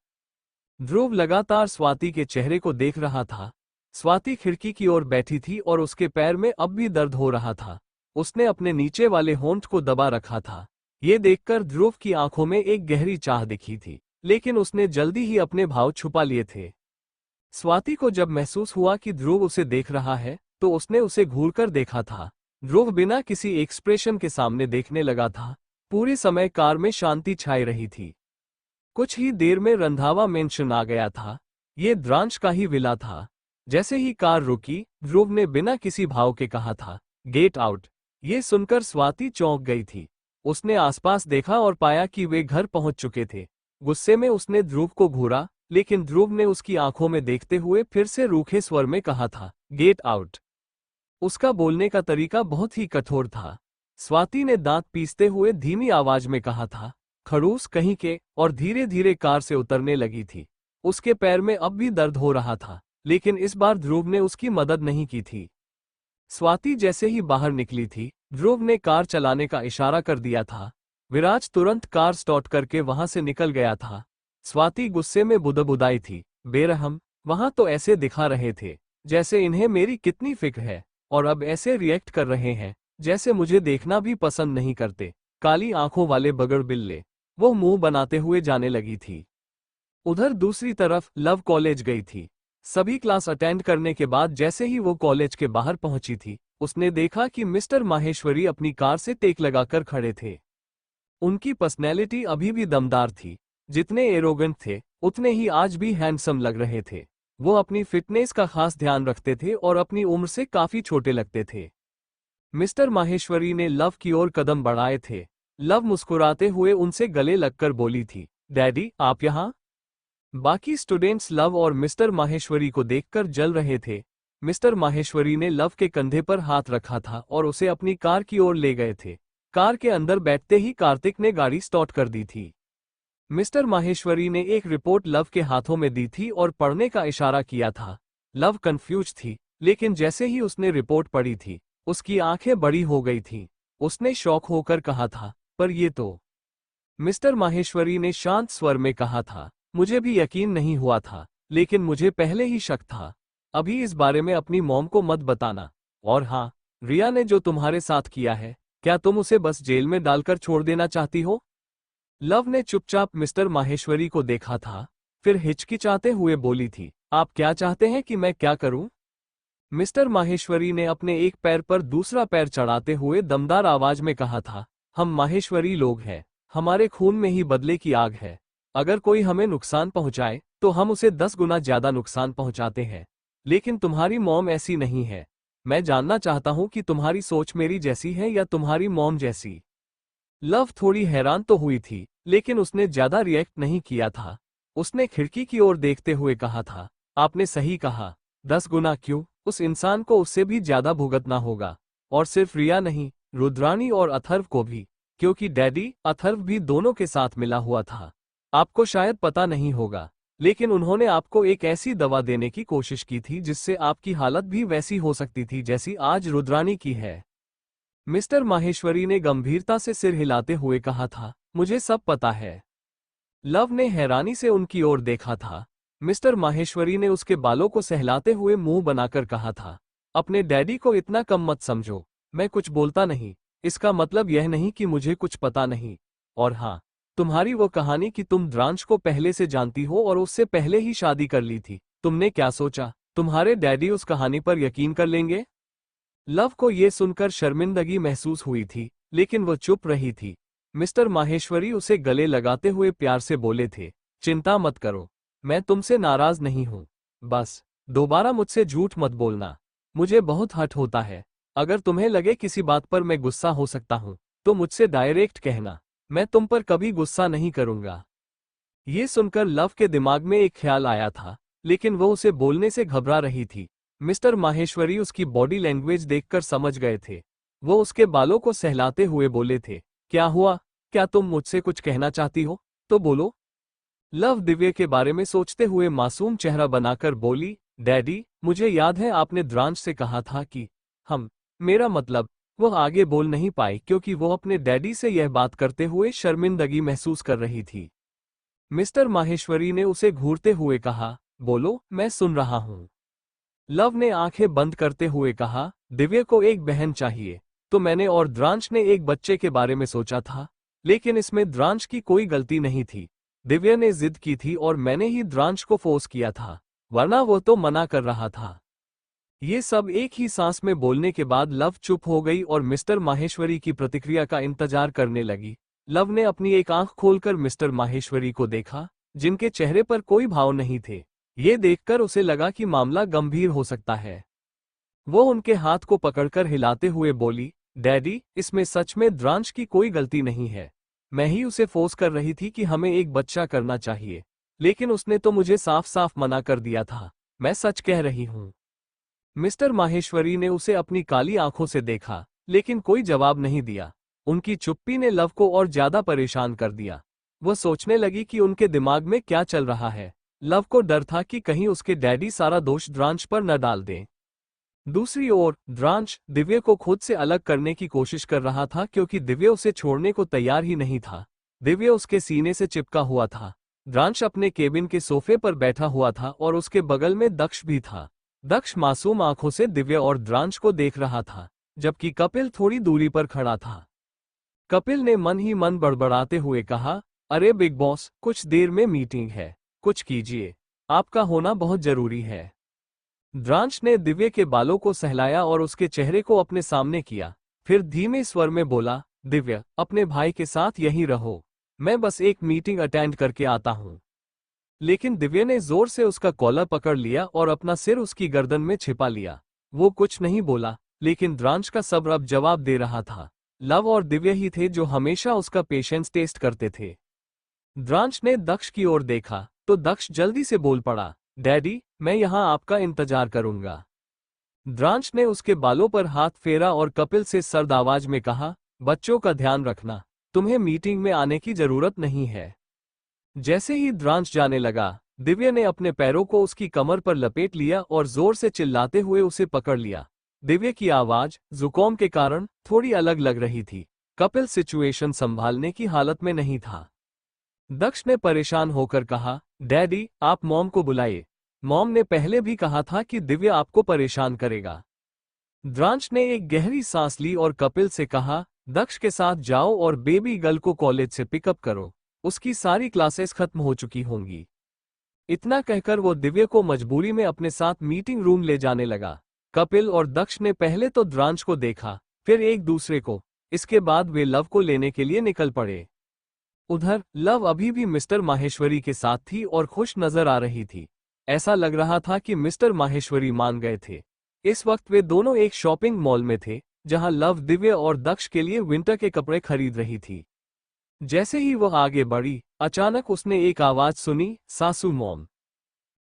Speaker 1: ध्रुव लगातार स्वाति के चेहरे को देख रहा था। स्वाति खिड़की की ओर बैठी थी और उसके पैर में अब भी दर्द हो रहा था। उसने अपने नीचे वाले होंठ को दबा रखा था। ये देखकर ध्रुव की आंखों में एक गहरी चाह दिखी थी, लेकिन उसने जल्दी ही अपने भाव छुपा लिए थे। स्वाति को जब महसूस हुआ कि ध्रुव उसे देख रहा है, तो उसने उसे घूरकर देखा था। ध्रुव बिना किसी एक्सप्रेशन के सामने देखने लगा था। पूरे समय कार में शांति छाई रही थी। कुछ ही देर में रंधावा मेंशन आ गया था। ये द्रांश का ही विला था। जैसे ही कार रुकी, ध्रुव ने बिना किसी भाव के कहा था, गेट आउट। ये सुनकर स्वाति चौंक गई थी। उसने आसपास देखा और पाया कि वे घर पहुंच चुके थे। गुस्से में उसने ध्रुव को घूरा, लेकिन ध्रुव ने उसकी आंखों में देखते हुए फिर से रूखे स्वर में कहा था, गेट आउट। उसका बोलने का तरीका बहुत ही कठोर था। स्वाति ने दांत पीसते हुए धीमी आवाज में कहा था, खड़ूस कहीं के, और धीरे धीरे कार से उतरने लगी थी। उसके पैर में अब भी दर्द हो रहा था, लेकिन इस बार ध्रुव ने उसकी मदद नहीं की थी। स्वाति जैसे ही बाहर निकली थी, ध्रुव ने कार चलाने का इशारा कर दिया था। विराज तुरंत कार स्टार्ट करके वहां से निकल गया था। स्वाति गुस्से में बुदबुदाई थी, बेरहम, वहां तो ऐसे दिखा रहे थे जैसे इन्हें मेरी कितनी फिक्र है, और अब ऐसे रिएक्ट कर रहे हैं जैसे मुझे देखना भी पसंद नहीं करते। काली आंखों वाले बगड़ बिल्ले। वो मुंह बनाते हुए जाने लगी थी। उधर दूसरी तरफ लव कॉलेज गई थी। सभी क्लास अटेंड करने के बाद जैसे ही वो कॉलेज के बाहर पहुंची थी, उसने देखा कि मिस्टर माहेश्वरी अपनी कार से टेक लगाकर खड़े थे। उनकी पर्सनैलिटी अभी भी दमदार थी। जितने एरोगेंट थे, उतने ही आज भी हैंडसम लग रहे थे। वो अपनी फिटनेस का खास ध्यान रखते थे और अपनी उम्र से काफी छोटे लगते थे। मिस्टर माहेश्वरी ने लव की ओर कदम बढ़ाए थे। लव मुस्कुराते हुए उनसे गले लगकर बोली थी, डैडी आप यहाँ? बाकी स्टूडेंट्स लव और मिस्टर माहेश्वरी को देखकर जल रहे थे। मिस्टर माहेश्वरी ने लव के कंधे पर हाथ रखा था और उसे अपनी कार की ओर ले गए थे। कार के अंदर बैठते ही कार्तिक ने गाड़ी स्टार्ट कर दी थी। मिस्टर माहेश्वरी ने एक रिपोर्ट लव के हाथों में दी थी और पढ़ने का इशारा किया था। लव कंफ्यूज थी, लेकिन जैसे ही उसने रिपोर्ट पढ़ी थी, उसकी आंखें बड़ी हो गई थीं। उसने शॉक होकर कहा था, पर ये तो। मिस्टर माहेश्वरी ने शांत स्वर में कहा था, मुझे भी यकीन नहीं हुआ था, लेकिन मुझे पहले ही शक था। अभी इस बारे में अपनी मॉम को मत बताना। और हाँ, रिया ने जो तुम्हारे साथ किया है, क्या तुम उसे बस जेल में डालकर छोड़ देना चाहती हो? लव ने चुपचाप मिस्टर माहेश्वरी को देखा था, फिर हिचकिचाते हुए बोली थी, आप क्या चाहते हैं कि मैं क्या करूं? मिस्टर माहेश्वरी ने अपने एक पैर पर दूसरा पैर चढ़ाते हुए दमदार आवाज में कहा था, हम माहेश्वरी लोग हैं, हमारे खून में ही बदले की आग है। अगर कोई हमें नुकसान पहुंचाए, तो हम उसे 10 गुना ज्यादा नुकसान पहुंचाते हैं। लेकिन तुम्हारी मॉम ऐसी नहीं है। मैं जानना चाहता हूं कि तुम्हारी सोच मेरी जैसी है या तुम्हारी मॉम जैसी। लव थोड़ी हैरान तो हुई थी, लेकिन उसने ज्यादा रिएक्ट नहीं किया था। उसने खिड़की की ओर देखते हुए कहा था, आपने सही कहा। 10 गुना क्यों, उस इंसान को उससे भी ज्यादा भुगतना होगा। और सिर्फ रिया नहीं, रुद्रानी और अथर्व को भी, क्योंकि डैडी अथर्व भी दोनों के साथ मिला हुआ था। आपको शायद पता नहीं होगा, लेकिन उन्होंने आपको एक ऐसी दवा देने की कोशिश की थी जिससे आपकी हालत भी वैसी हो सकती थी जैसी आज रुद्रानी की है। मिस्टर माहेश्वरी ने गंभीरता से सिर हिलाते हुए कहा था, मुझे सब पता है। लव ने हैरानी से उनकी ओर देखा था। मिस्टर माहेश्वरी ने उसके बालों को सहलाते हुए मुंह बनाकर कहा था, अपने डैडी को इतना कम मत समझो। मैं कुछ बोलता नहीं, इसका मतलब यह नहीं कि मुझे कुछ पता नहीं। और हाँ, तुम्हारी वो कहानी कि तुम द्रांश को पहले से जानती हो और उससे पहले ही शादी कर ली थी, तुमने क्या सोचा, तुम्हारे डैडी उस कहानी पर यकीन कर लेंगे? लव को ये सुनकर शर्मिंदगी महसूस हुई थी, लेकिन वो चुप रही थी। मिस्टर माहेश्वरी उसे गले लगाते हुए प्यार से बोले थे, चिंता मत करो, मैं तुमसे नाराज नहीं हूं। बस दोबारा मुझसे झूठ मत बोलना। मुझे बहुत हर्ट होता है। अगर तुम्हें लगे किसी बात पर मैं गुस्सा हो सकता हूं, तो मुझसे डायरेक्ट कहना। मैं तुम पर कभी गुस्सा नहीं करूंगा। ये सुनकर लव के दिमाग में एक ख्याल आया था, लेकिन वो उसे बोलने से घबरा रही थी। मिस्टर माहेश्वरी उसकी बॉडी लैंग्वेज देखकर समझ गए थे। वो उसके बालों को सहलाते हुए बोले थे, क्या हुआ, क्या तुम मुझसे कुछ कहना चाहती हो? तो बोलो। लव दिव्य के बारे में सोचते हुए मासूम चेहरा बनाकर बोली, डैडी, मुझे याद है आपने द्रांश से कहा था कि हम, मेरा मतलब। वो आगे बोल नहीं पाई क्योंकि वो अपने डैडी से यह बात करते हुए शर्मिंदगी महसूस कर रही थी। मिस्टर माहेश्वरी ने उसे घूरते हुए कहा, बोलो, मैं सुन रहा हूं। लव ने आंखें बंद करते हुए कहा, दिव्या को एक बहन चाहिए। तो मैंने और द्रांश ने एक बच्चे के बारे में सोचा था, लेकिन इसमें द्रांश की कोई गलती नहीं थी। दिव्या ने जिद की थी और मैंने ही द्रांश को फोर्स किया था, वरना वो तो मना कर रहा था। ये सब एक ही सांस में बोलने के बाद लव चुप हो गई और मिस्टर माहेश्वरी की प्रतिक्रिया का इंतजार करने लगी। लव ने अपनी एक आंख खोलकर मिस्टर माहेश्वरी को देखा, जिनके चेहरे पर कोई भाव नहीं थे। ये देखकर उसे लगा कि मामला गंभीर हो सकता है। वो उनके हाथ को पकड़कर हिलाते हुए बोली, डैडी, इसमें सच में द्रांश की कोई गलती नहीं है। मैं ही उसे फोर्स कर रही थी कि हमें एक बच्चा करना चाहिए, लेकिन उसने तो मुझे साफ साफ मना कर दिया था। मैं सच कह रही हूँ। मिस्टर माहेश्वरी ने उसे अपनी काली आंखों से देखा, लेकिन कोई जवाब नहीं दिया। उनकी चुप्पी ने लव को और ज्यादा परेशान कर दिया। वह सोचने लगी कि उनके दिमाग में क्या चल रहा है। लव को डर था कि कहीं उसके डैडी सारा दोष द्रांश पर न डाल दें। दूसरी ओर द्रांश दिव्या को खुद से अलग करने की कोशिश कर रहा था, क्योंकि दिव्या उसे छोड़ने को तैयार ही नहीं था। दिव्या उसके सीने से चिपका हुआ था। द्रांश अपने केबिन के सोफे पर बैठा हुआ था और उसके बगल में दक्ष भी था। दक्ष मासूम आंखों से दिव्या और द्रांश को देख रहा था, जबकि कपिल थोड़ी दूरी पर खड़ा था। कपिल ने मन ही मन बड़बड़ाते हुए कहा, अरे बिग बॉस, कुछ देर में मीटिंग है, कुछ कीजिए, आपका होना बहुत जरूरी है। द्रांश ने दिव्या के बालों को सहलाया और उसके चेहरे को अपने सामने किया। फिर धीमे स्वर में बोला, दिव्या, अपने भाई के साथ यहीं रहो, मैं बस एक मीटिंग अटेंड करके आता हूँ। लेकिन दिव्या ने जोर से उसका कॉलर पकड़ लिया और अपना सिर उसकी गर्दन में छिपा लिया। वो कुछ नहीं बोला, लेकिन द्रांश का सब्र अब जवाब दे रहा था। लव और दिव्या ही थे जो हमेशा उसका पेशेंस टेस्ट करते थे। द्रांश ने दक्ष की ओर देखा तो दक्ष जल्दी से बोल पड़ा, डैडी, मैं यहाँ आपका इंतजार करूंगा। द्रांश ने उसके बालों पर हाथ फेरा और कपिल से सर्द आवाज में कहा, बच्चों का ध्यान रखना, तुम्हें मीटिंग में आने की जरूरत नहीं है। जैसे ही द्रांश जाने लगा, दिव्या ने अपने पैरों को उसकी कमर पर लपेट लिया और जोर से चिल्लाते हुए उसे पकड़ लिया। दिव्या की आवाज जुकाम के कारण थोड़ी अलग लग रही थी। कपिल सिचुएशन संभालने की हालत में नहीं था। दक्ष ने परेशान होकर कहा, डैडी, आप मॉम को बुलाइए। मॉम ने पहले भी कहा था कि दिव्या आपको परेशान करेगा। द्रांश ने एक गहरी सांस ली और कपिल से कहा, दक्ष के साथ जाओ और बेबी गर्ल को कॉलेज से पिकअप करो, उसकी सारी क्लासेस खत्म हो चुकी होंगी। इतना कहकर वो दिव्या को मजबूरी में अपने साथ मीटिंग रूम ले जाने लगा। कपिल और दक्ष ने पहले तो द्रांश को देखा, फिर एक दूसरे को। इसके बाद वे लव को लेने के लिए निकल पड़े। उधर लव अभी भी मिस्टर माहेश्वरी के साथ थी और खुश नजर आ रही थी। ऐसा लग रहा था कि मिस्टर माहेश्वरी मान गए थे। इस वक्त वे दोनों एक शॉपिंग मॉल में थे, जहां लव दिव्या और दक्ष के लिए विंटर के कपड़े खरीद रही थी। जैसे ही वह आगे बढ़ी, अचानक उसने एक आवाज सुनी, सासू मॉम।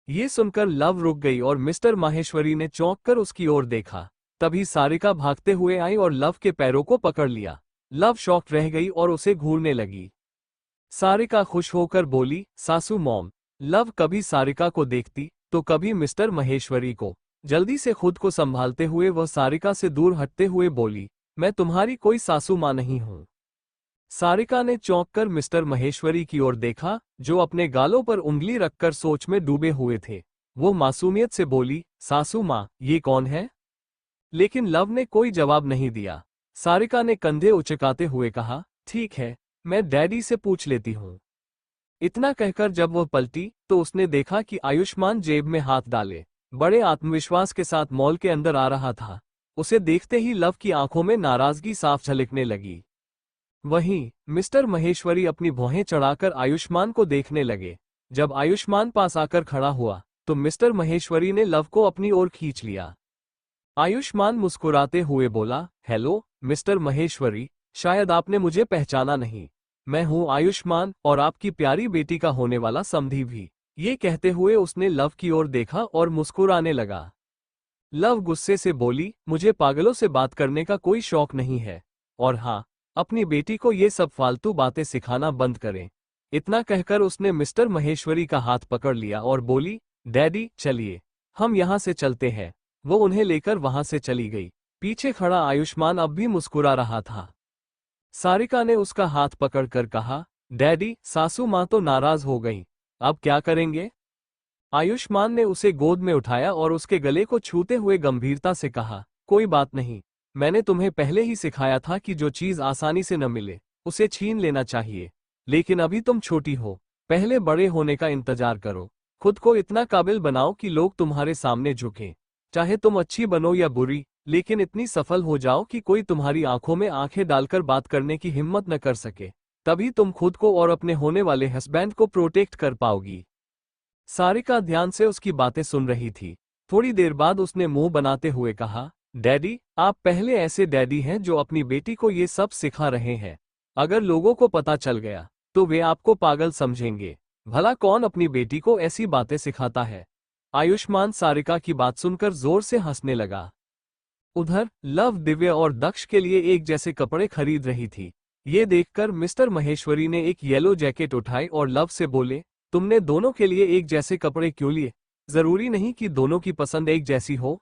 Speaker 1: ये सुनकर लव रुक गई और मिस्टर माहेश्वरी ने चौंक कर उसकी ओर देखा। तभी सारिका भागते हुए आई और लव के पैरों को पकड़ लिया। लव शॉक्ड रह गई और उसे घूरने लगी। सारिका खुश होकर बोली, सासू मॉम। लव कभी सारिका को देखती तो कभी मिस्टर महेश्वरी को। जल्दी से खुद को संभालते हुए वह सारिका से दूर हटते हुए बोली, मैं तुम्हारी कोई सासू माँ नहीं हूं। सारिका ने चौंक कर मिस्टर महेश्वरी की ओर देखा, जो अपने गालों पर उंगली रखकर सोच में डूबे हुए थे। वो मासूमियत से बोली, सासू माँ, ये कौन है? लेकिन लव ने कोई जवाब नहीं दिया। सारिका ने कंधे उचकाते हुए कहा, ठीक है, मैं डैडी से पूछ लेती हूँ। इतना कहकर जब वह पलटी तो उसने देखा कि आयुष्मान जेब में हाथ डाले बड़े आत्मविश्वास के साथ मॉल के अंदर आ रहा था। उसे देखते ही लव की आंखों में नाराजगी साफ झलकने लगी। वहीं मिस्टर महेश्वरी अपनी भौहें चढ़ाकर आयुष्मान को देखने लगे। जब आयुष्मान पास आकर खड़ा हुआ तो मिस्टर महेश्वरी ने लव को अपनी ओर खींच लिया। आयुष्मान मुस्कुराते हुए बोला, हेलो मिस्टर महेश्वरी, शायद आपने मुझे पहचाना नहीं। मैं हूं आयुष्मान और आपकी प्यारी बेटी का होने वाला समधी भी। ये कहते हुए उसने लव की ओर देखा और मुस्कुराने लगा। लव गुस्से से बोली, मुझे पागलों से बात करने का कोई शौक नहीं है, और हाँ, अपनी बेटी को ये सब फालतू बातें सिखाना बंद करें। इतना कहकर उसने मिस्टर महेश्वरी का हाथ पकड़ लिया और बोली, डैडी चलिए, हम यहाँ से चलते हैं। वो उन्हें लेकर वहां से चली गई। पीछे खड़ा आयुष्मान अब भी मुस्कुरा रहा था। सारिका ने उसका हाथ पकड़कर कहा, डैडी, सासू माँ तो नाराज हो गई, अब क्या करेंगे? आयुष्मान ने उसे गोद में उठाया और उसके गले को छूते हुए गंभीरता से कहा, कोई बात नहीं, मैंने तुम्हें पहले ही सिखाया था कि जो चीज आसानी से न मिले उसे छीन लेना चाहिए। लेकिन अभी तुम छोटी हो, पहले बड़े होने का इंतजार करो। खुद को इतना काबिल बनाओ कि लोग तुम्हारे सामने झुकें। चाहे तुम अच्छी बनो या बुरी, लेकिन इतनी सफल हो जाओ कि कोई तुम्हारी आंखों में आंखें डालकर बात करने की हिम्मत न कर सके। तभी तुम खुद को और अपने होने वाले हस्बैंड को प्रोटेक्ट कर पाओगी। सारिका ध्यान से उसकी बातें सुन रही थी। थोड़ी देर बाद उसने मुंह बनाते हुए कहा, डैडी, आप पहले ऐसे डैडी हैं जो अपनी बेटी को ये सब सिखा रहे हैं। अगर लोगों को पता चल गया तो वे आपको पागल समझेंगे। भला कौन अपनी बेटी को ऐसी बातें सिखाता है? आयुष्मान सारिका की बात सुनकर जोर से हंसने लगा। उधर लव दिव्या और दक्ष के लिए एक जैसे कपड़े खरीद रही थी। ये देखकर मिस्टर महेश्वरी ने एक येलो जैकेट उठाई और लव से बोले, तुमने दोनों के लिए एक जैसे कपड़े क्यों लिए? जरूरी नहीं कि दोनों की पसंद एक जैसी हो।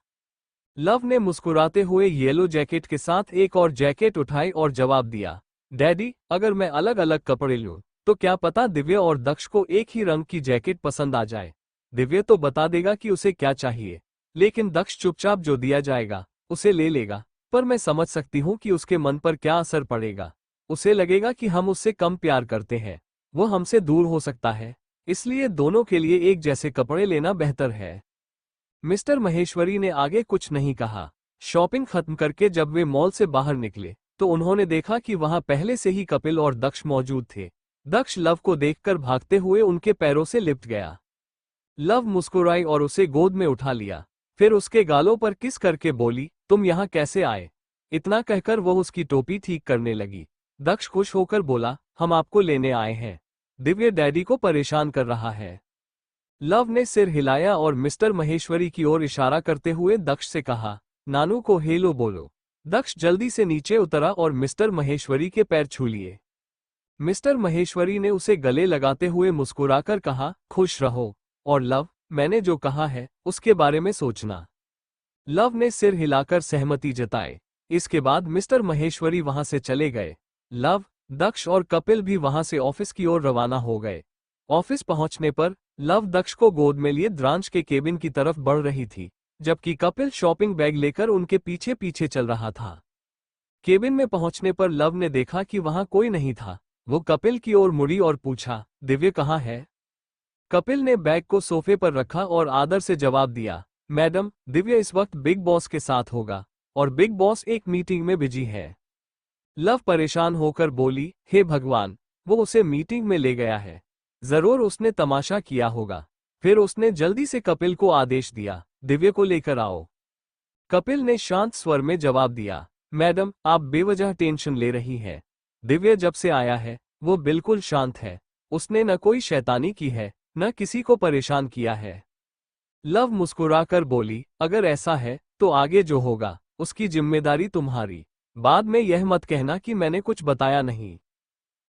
Speaker 1: लव ने मुस्कुराते हुए येलो जैकेट के साथ एक और जैकेट उठाई और जवाब दिया, डैडी, अगर मैं अलग अलग कपड़े लूं तो क्या पता दिव्या और दक्ष को एक ही रंग की जैकेट पसंद आ जाए। दिव्या तो बता देगा कि उसे क्या चाहिए, लेकिन दक्ष चुपचाप जो दिया जाएगा उसे ले लेगा। पर मैं समझ सकती हूँ कि उसके मन पर क्या असर पड़ेगा। उसे लगेगा कि हम उससे कम प्यार करते हैं, वो हमसे दूर हो सकता है। इसलिए दोनों के लिए एक जैसे कपड़े लेना बेहतर है। मिस्टर महेश्वरी ने आगे कुछ नहीं कहा। शॉपिंग खत्म करके जब वे मॉल से बाहर निकले तो उन्होंने देखा कि वहां पहले से ही कपिल और दक्ष मौजूद थे। दक्ष लव को देखकर भागते हुए उनके पैरों से लिपट गया। लव मुस्कुराई और उसे गोद में उठा लिया। फिर उसके गालों पर किस करके बोली, तुम यहाँ कैसे आए? इतना कहकर वह उसकी टोपी ठीक करने लगी। दक्ष खुश होकर बोला, हम आपको लेने आए हैं। दिव्या डैडी को परेशान कर रहा है। लव ने सिर हिलाया और मिस्टर महेश्वरी की ओर इशारा करते हुए दक्ष से कहा, नानू को हेलो बोलो। दक्ष जल्दी से नीचे उतरा और मिस्टर महेश्वरी के पैर छू लिए। मिस्टर महेश्वरी ने उसे गले लगाते हुए मुस्कुराकर कहा, खुश रहो, और लव, मैंने जो कहा है उसके बारे में सोचना। लव ने सिर हिलाकर सहमति जताई। इसके बाद मिस्टर महेश्वरी वहां से चले गए। लव, दक्ष और कपिल भी वहां से ऑफिस की ओर रवाना हो गए। ऑफिस पहुंचने पर लव दक्ष को गोद में लिए द्रांश के केबिन की तरफ बढ़ रही थी, जबकि कपिल शॉपिंग बैग लेकर उनके पीछे पीछे चल रहा था। केबिन में पहुंचने पर लव ने देखा कि वहां कोई नहीं था। वो कपिल की ओर मुड़ी और पूछा, दिव्या कहाँ है? कपिल ने बैग को सोफे पर रखा और आदर से जवाब दिया, मैडम, दिव्या इस वक्त बिग बॉस के साथ होगा और बिग बॉस एक मीटिंग में बिजी है। लव परेशान होकर बोली, हे भगवान, वो उसे मीटिंग में ले गया है। जरूर उसने तमाशा किया होगा। फिर उसने जल्दी से कपिल को आदेश दिया, दिव्या को लेकर आओ। कपिल ने शांत स्वर में जवाब दिया, मैडम, आप बेवजह टेंशन ले रही हैं। दिव्या जब से आया है वो बिल्कुल शांत है। उसने न कोई शैतानी की है, न किसी को परेशान किया है। लव मुस्कुराकर बोली, अगर ऐसा है तो आगे जो होगा उसकी जिम्मेदारी तुम्हारी। बाद में यह मत कहना कि मैंने कुछ बताया नहीं।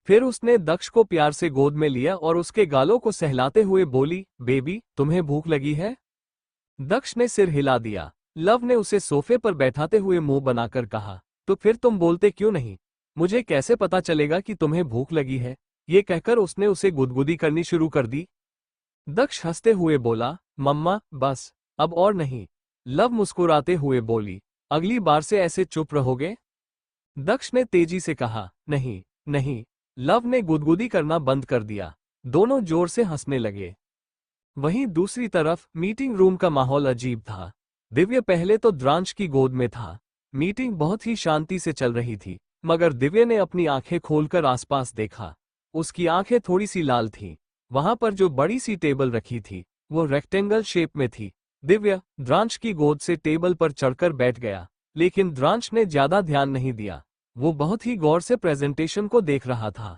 Speaker 1: फिर उसने दक्ष को प्यार से गोद में लिया और उसके गालों को सहलाते हुए बोली, बेबी, तुम्हें भूख लगी है? दक्ष ने सिर हिला दिया। लव ने उसे सोफे पर बैठाते हुए मुंह बनाकर कहा, तो फिर तुम बोलते क्यों नहीं? मुझे कैसे पता चलेगा कि तुम्हें भूख लगी है? ये कहकर उसने उसे गुदगुदी करनी शुरू कर दी। दक्ष हंसते हुए बोला, मम्मा, बस, अब और नहीं। लव मुस्कुराते हुए बोली, अगली बार से ऐसे चुप रहोगे? दक्ष ने तेजी से कहा, नहीं, नहीं। लव ने गुदगुदी करना बंद कर दिया। दोनों जोर से हंसने लगे। वहीं दूसरी तरफ मीटिंग रूम का माहौल अजीब था। दिव्या पहले तो द्रांश की गोद में था। मीटिंग बहुत ही शांति से चल रही थी, मगर दिव्या ने अपनी आंखें खोलकर आसपास देखा। उसकी आंखें थोड़ी सी लाल थीं। वहां पर जो बड़ी सी टेबल रखी थी वो रेक्टेंगल शेप में थी। दिव्या द्रांश की गोद से टेबल पर चढ़कर बैठ गया, लेकिन द्रांश ने ज्यादा ध्यान नहीं दिया। वो बहुत ही गौर से प्रेजेंटेशन को देख रहा था।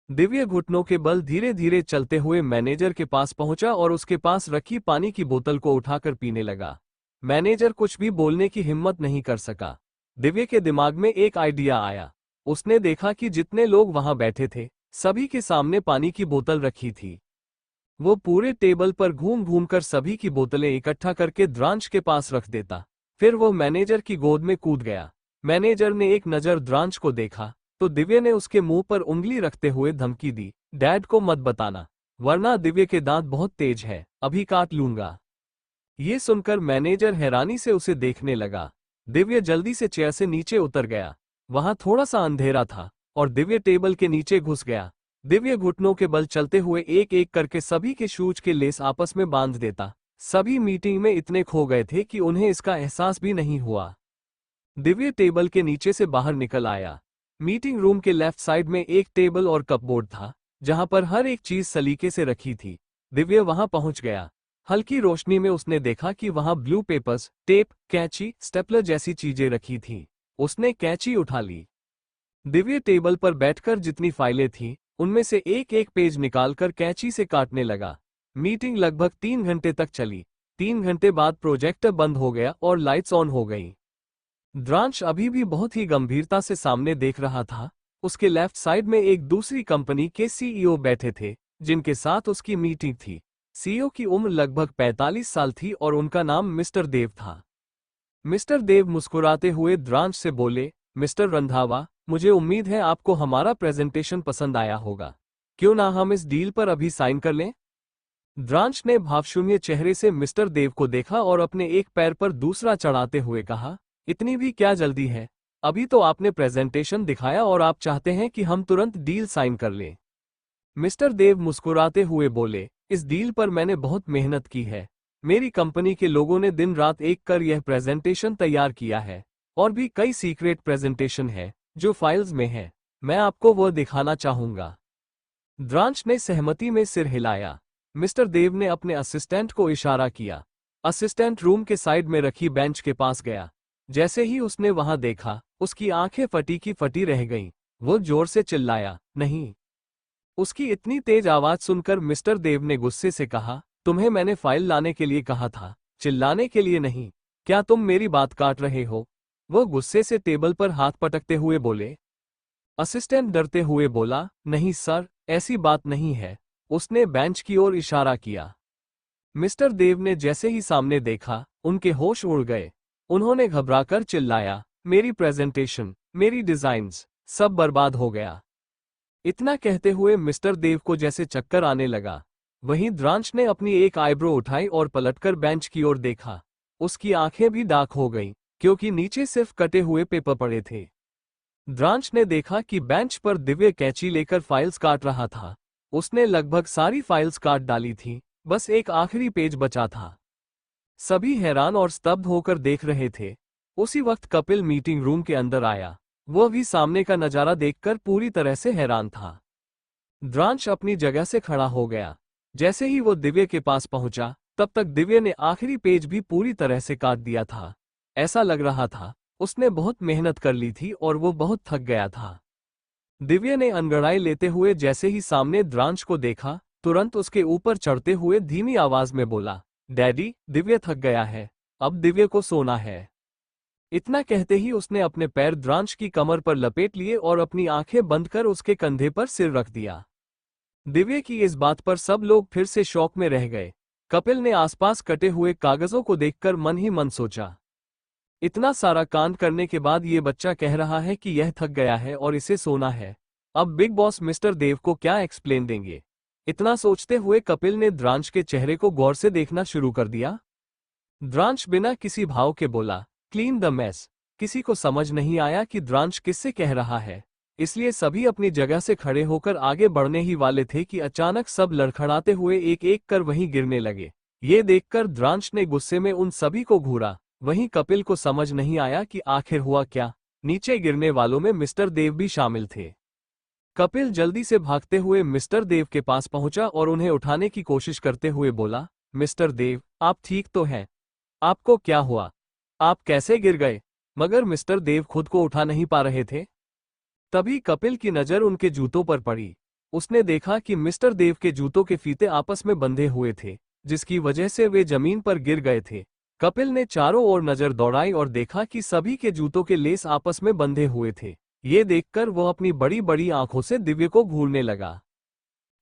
Speaker 1: दिव्या घुटनों के बल धीरे धीरे चलते हुए मैनेजर के पास पहुंचा और उसके पास रखी पानी की बोतल को उठाकर पीने लगा। मैनेजर कुछ भी बोलने की हिम्मत नहीं कर सका। दिव्या के दिमाग में एक आइडिया आया। उसने देखा कि जितने लोग वहां बैठे थे सभी के सामने पानी की बोतल रखी थी। वो पूरे टेबल पर घूम घूम कर सभी की बोतलें इकट्ठा करके द्रांश के पास रख देता। फिर वो मैनेजर की गोद में कूद गया। मैनेजर ने एक नज़र द्रांश को देखा तो दिव्या ने उसके मुंह पर उंगली रखते हुए धमकी दी, डैड को मत बताना। वरना दिव्य के दांत बहुत तेज है, अभी काट लूंगा। ये सुनकर मैनेजर हैरानी से उसे देखने लगा। दिव्य जल्दी से चेयर से नीचे उतर गया। वहां थोड़ा सा अंधेरा था और दिव्य टेबल के नीचे घुस गया। दिव्य घुटनों के बल चलते हुए एक एक करके सभी के शूज के लेस आपस में बांध देता। सभी मीटिंग में इतने खो गए थे कि उन्हें इसका एहसास भी नहीं हुआ। दिव्य टेबल के नीचे से बाहर निकल आया। मीटिंग रूम के लेफ्ट साइड में एक टेबल और कपबोर्ड था, जहां पर हर एक चीज सलीके से रखी थी। दिव्य वहां पहुंच गया। हल्की रोशनी में उसने देखा कि वहां ब्लू पेपर्स, टेप, कैंची, स्टेपलर जैसी चीजें रखी थीं। उसने कैंची उठा ली। दिव्य टेबल पर बैठकर जितनी फाइलें थीं, उनमें से एक एक पेज निकालकर कैंची से काटने लगा। मीटिंग लगभग 3 घंटे तक चली। 3 घंटे बाद प्रोजेक्टर बंद हो गया और लाइट्स ऑन हो गई। द्रांश अभी भी बहुत ही गंभीरता से सामने देख रहा था। उसके लेफ्ट साइड में एक दूसरी कंपनी के सीईओ बैठे थे, जिनके साथ उसकी मीटिंग थी। सीईओ की उम्र लगभग 45 साल थी और उनका नाम मिस्टर देव था। मिस्टर देव मुस्कुराते हुए द्रांश से बोले, मिस्टर रंधावा, मुझे उम्मीद है आपको हमारा प्रेजेंटेशन पसंद आया होगा। क्यों ना हम इस डील पर अभी साइन कर लें? द्रांश ने भावशून्य चेहरे से मिस्टर देव को देखा और अपने एक पैर पर दूसरा चढ़ाते हुए कहा, इतनी भी क्या जल्दी है? अभी तो आपने प्रेजेंटेशन दिखाया और आप चाहते हैं कि हम तुरंत डील साइन कर लें। मिस्टर देव मुस्कुराते हुए बोले, इस डील पर मैंने बहुत मेहनत की है। मेरी कंपनी के लोगों ने दिन रात एक कर यह प्रेजेंटेशन तैयार किया है, और भी कई सीक्रेट प्रेजेंटेशन है जो फाइल्स में है। मैं आपको वह दिखाना चाहूंगा। द्रांश ने सहमति में सिर हिलाया। मिस्टर देव ने अपने असिस्टेंट को इशारा किया। असिस्टेंट रूम के साइड में रखी बेंच के पास गया। जैसे ही उसने वहां देखा, उसकी आंखें फटी की फटी रह गईं। वो जोर से चिल्लाया, नहीं। उसकी इतनी तेज आवाज सुनकर मिस्टर देव ने गुस्से से कहा, तुम्हें मैंने फाइल लाने के लिए कहा था, चिल्लाने के लिए नहीं। क्या तुम मेरी बात काट रहे हो? वो गुस्से से टेबल पर हाथ पटकते हुए बोले। असिस्टेंट डरते हुए बोला, नहीं सर, ऐसी बात नहीं है। उसने बेंच की ओर इशारा किया। मिस्टर देव ने जैसे ही सामने देखा, उनके होश उड़ गए। उन्होंने घबराकर चिल्लाया, मेरी प्रेजेंटेशन, मेरी डिजाइन्स, सब बर्बाद हो गया। इतना कहते हुए मिस्टर देव को जैसे चक्कर आने लगा। वहीं द्रांश ने अपनी एक आईब्रो उठाई और पलटकर बेंच की ओर देखा। उसकी आंखें भी डार्क हो गईं, क्योंकि नीचे सिर्फ कटे हुए पेपर पड़े थे। द्रांश ने देखा कि बेंच पर दिव्य कैंची लेकर फाइल्स काट रहा था। उसने लगभग सारी फाइल्स काट डाली थी, बस एक आखिरी पेज बचा था। सभी हैरान और स्तब्ध होकर देख रहे थे। उसी वक्त कपिल मीटिंग रूम के अंदर आया। वह भी सामने का नजारा देखकर पूरी तरह से हैरान था। द्रांश अपनी जगह से खड़ा हो गया। जैसे ही वो दिव्य के पास पहुंचा, तब तक दिव्य ने आखिरी पेज भी पूरी तरह से काट दिया था। ऐसा लग रहा था उसने बहुत मेहनत कर ली थी और वो बहुत थक गया था। दिव्य ने अंगड़ाई लेते हुए जैसे ही सामने द्रांश को देखा, तुरंत उसके ऊपर चढ़ते हुए धीमी आवाज में बोला, डैडी, दिव्य थक गया है, अब दिव्य को सोना है। इतना कहते ही उसने अपने पैर द्रांश की कमर पर लपेट लिए और अपनी आंखें बंद कर उसके कंधे पर सिर रख दिया। दिव्य की इस बात पर सब लोग फिर से शॉक में रह गए। कपिल ने आसपास कटे हुए कागजों को देखकर मन ही मन सोचा, इतना सारा कांड करने के बाद ये बच्चा कह रहा है कि यह थक गया है और इसे सोना है। अब बिग बॉस मिस्टर देव को क्या एक्सप्लेन देंगे? इतना सोचते हुए कपिल ने द्रांश के चेहरे को गौर से देखना शुरू कर दिया। द्रांश बिना किसी भाव के बोला, क्लीन द मेस। किसी को समझ नहीं आया कि द्रांश किससे कह रहा है, इसलिए सभी अपनी जगह से खड़े होकर आगे बढ़ने ही वाले थे कि अचानक सब लड़खड़ाते हुए एक एक कर वहीं गिरने लगे। ये देखकर द्रांश ने गुस्से में उन सभी को घूरा। वहीं कपिल को समझ नहीं आया कि आखिर हुआ क्या। नीचे गिरने वालों में मिस्टर देव भी शामिल थे। कपिल जल्दी से भागते हुए मिस्टर देव के पास पहुंचा और उन्हें उठाने की कोशिश करते हुए बोला, मिस्टर देव, आप ठीक तो हैं? आपको क्या हुआ? आप कैसे गिर गए? मगर मिस्टर देव खुद को उठा नहीं पा रहे थे। तभी कपिल की नजर उनके जूतों पर पड़ी। उसने देखा कि मिस्टर देव के जूतों के फीते आपस में बंधे हुए थे, जिसकी वजह से वे जमीन पर गिर गए थे। कपिल ने चारों ओर नजर दौड़ाई और देखा कि सभी के जूतों के लेस आपस में बंधे हुए थे। ये देखकर वह अपनी बड़ी बड़ी आंखों से दिव्य को घूरने लगा।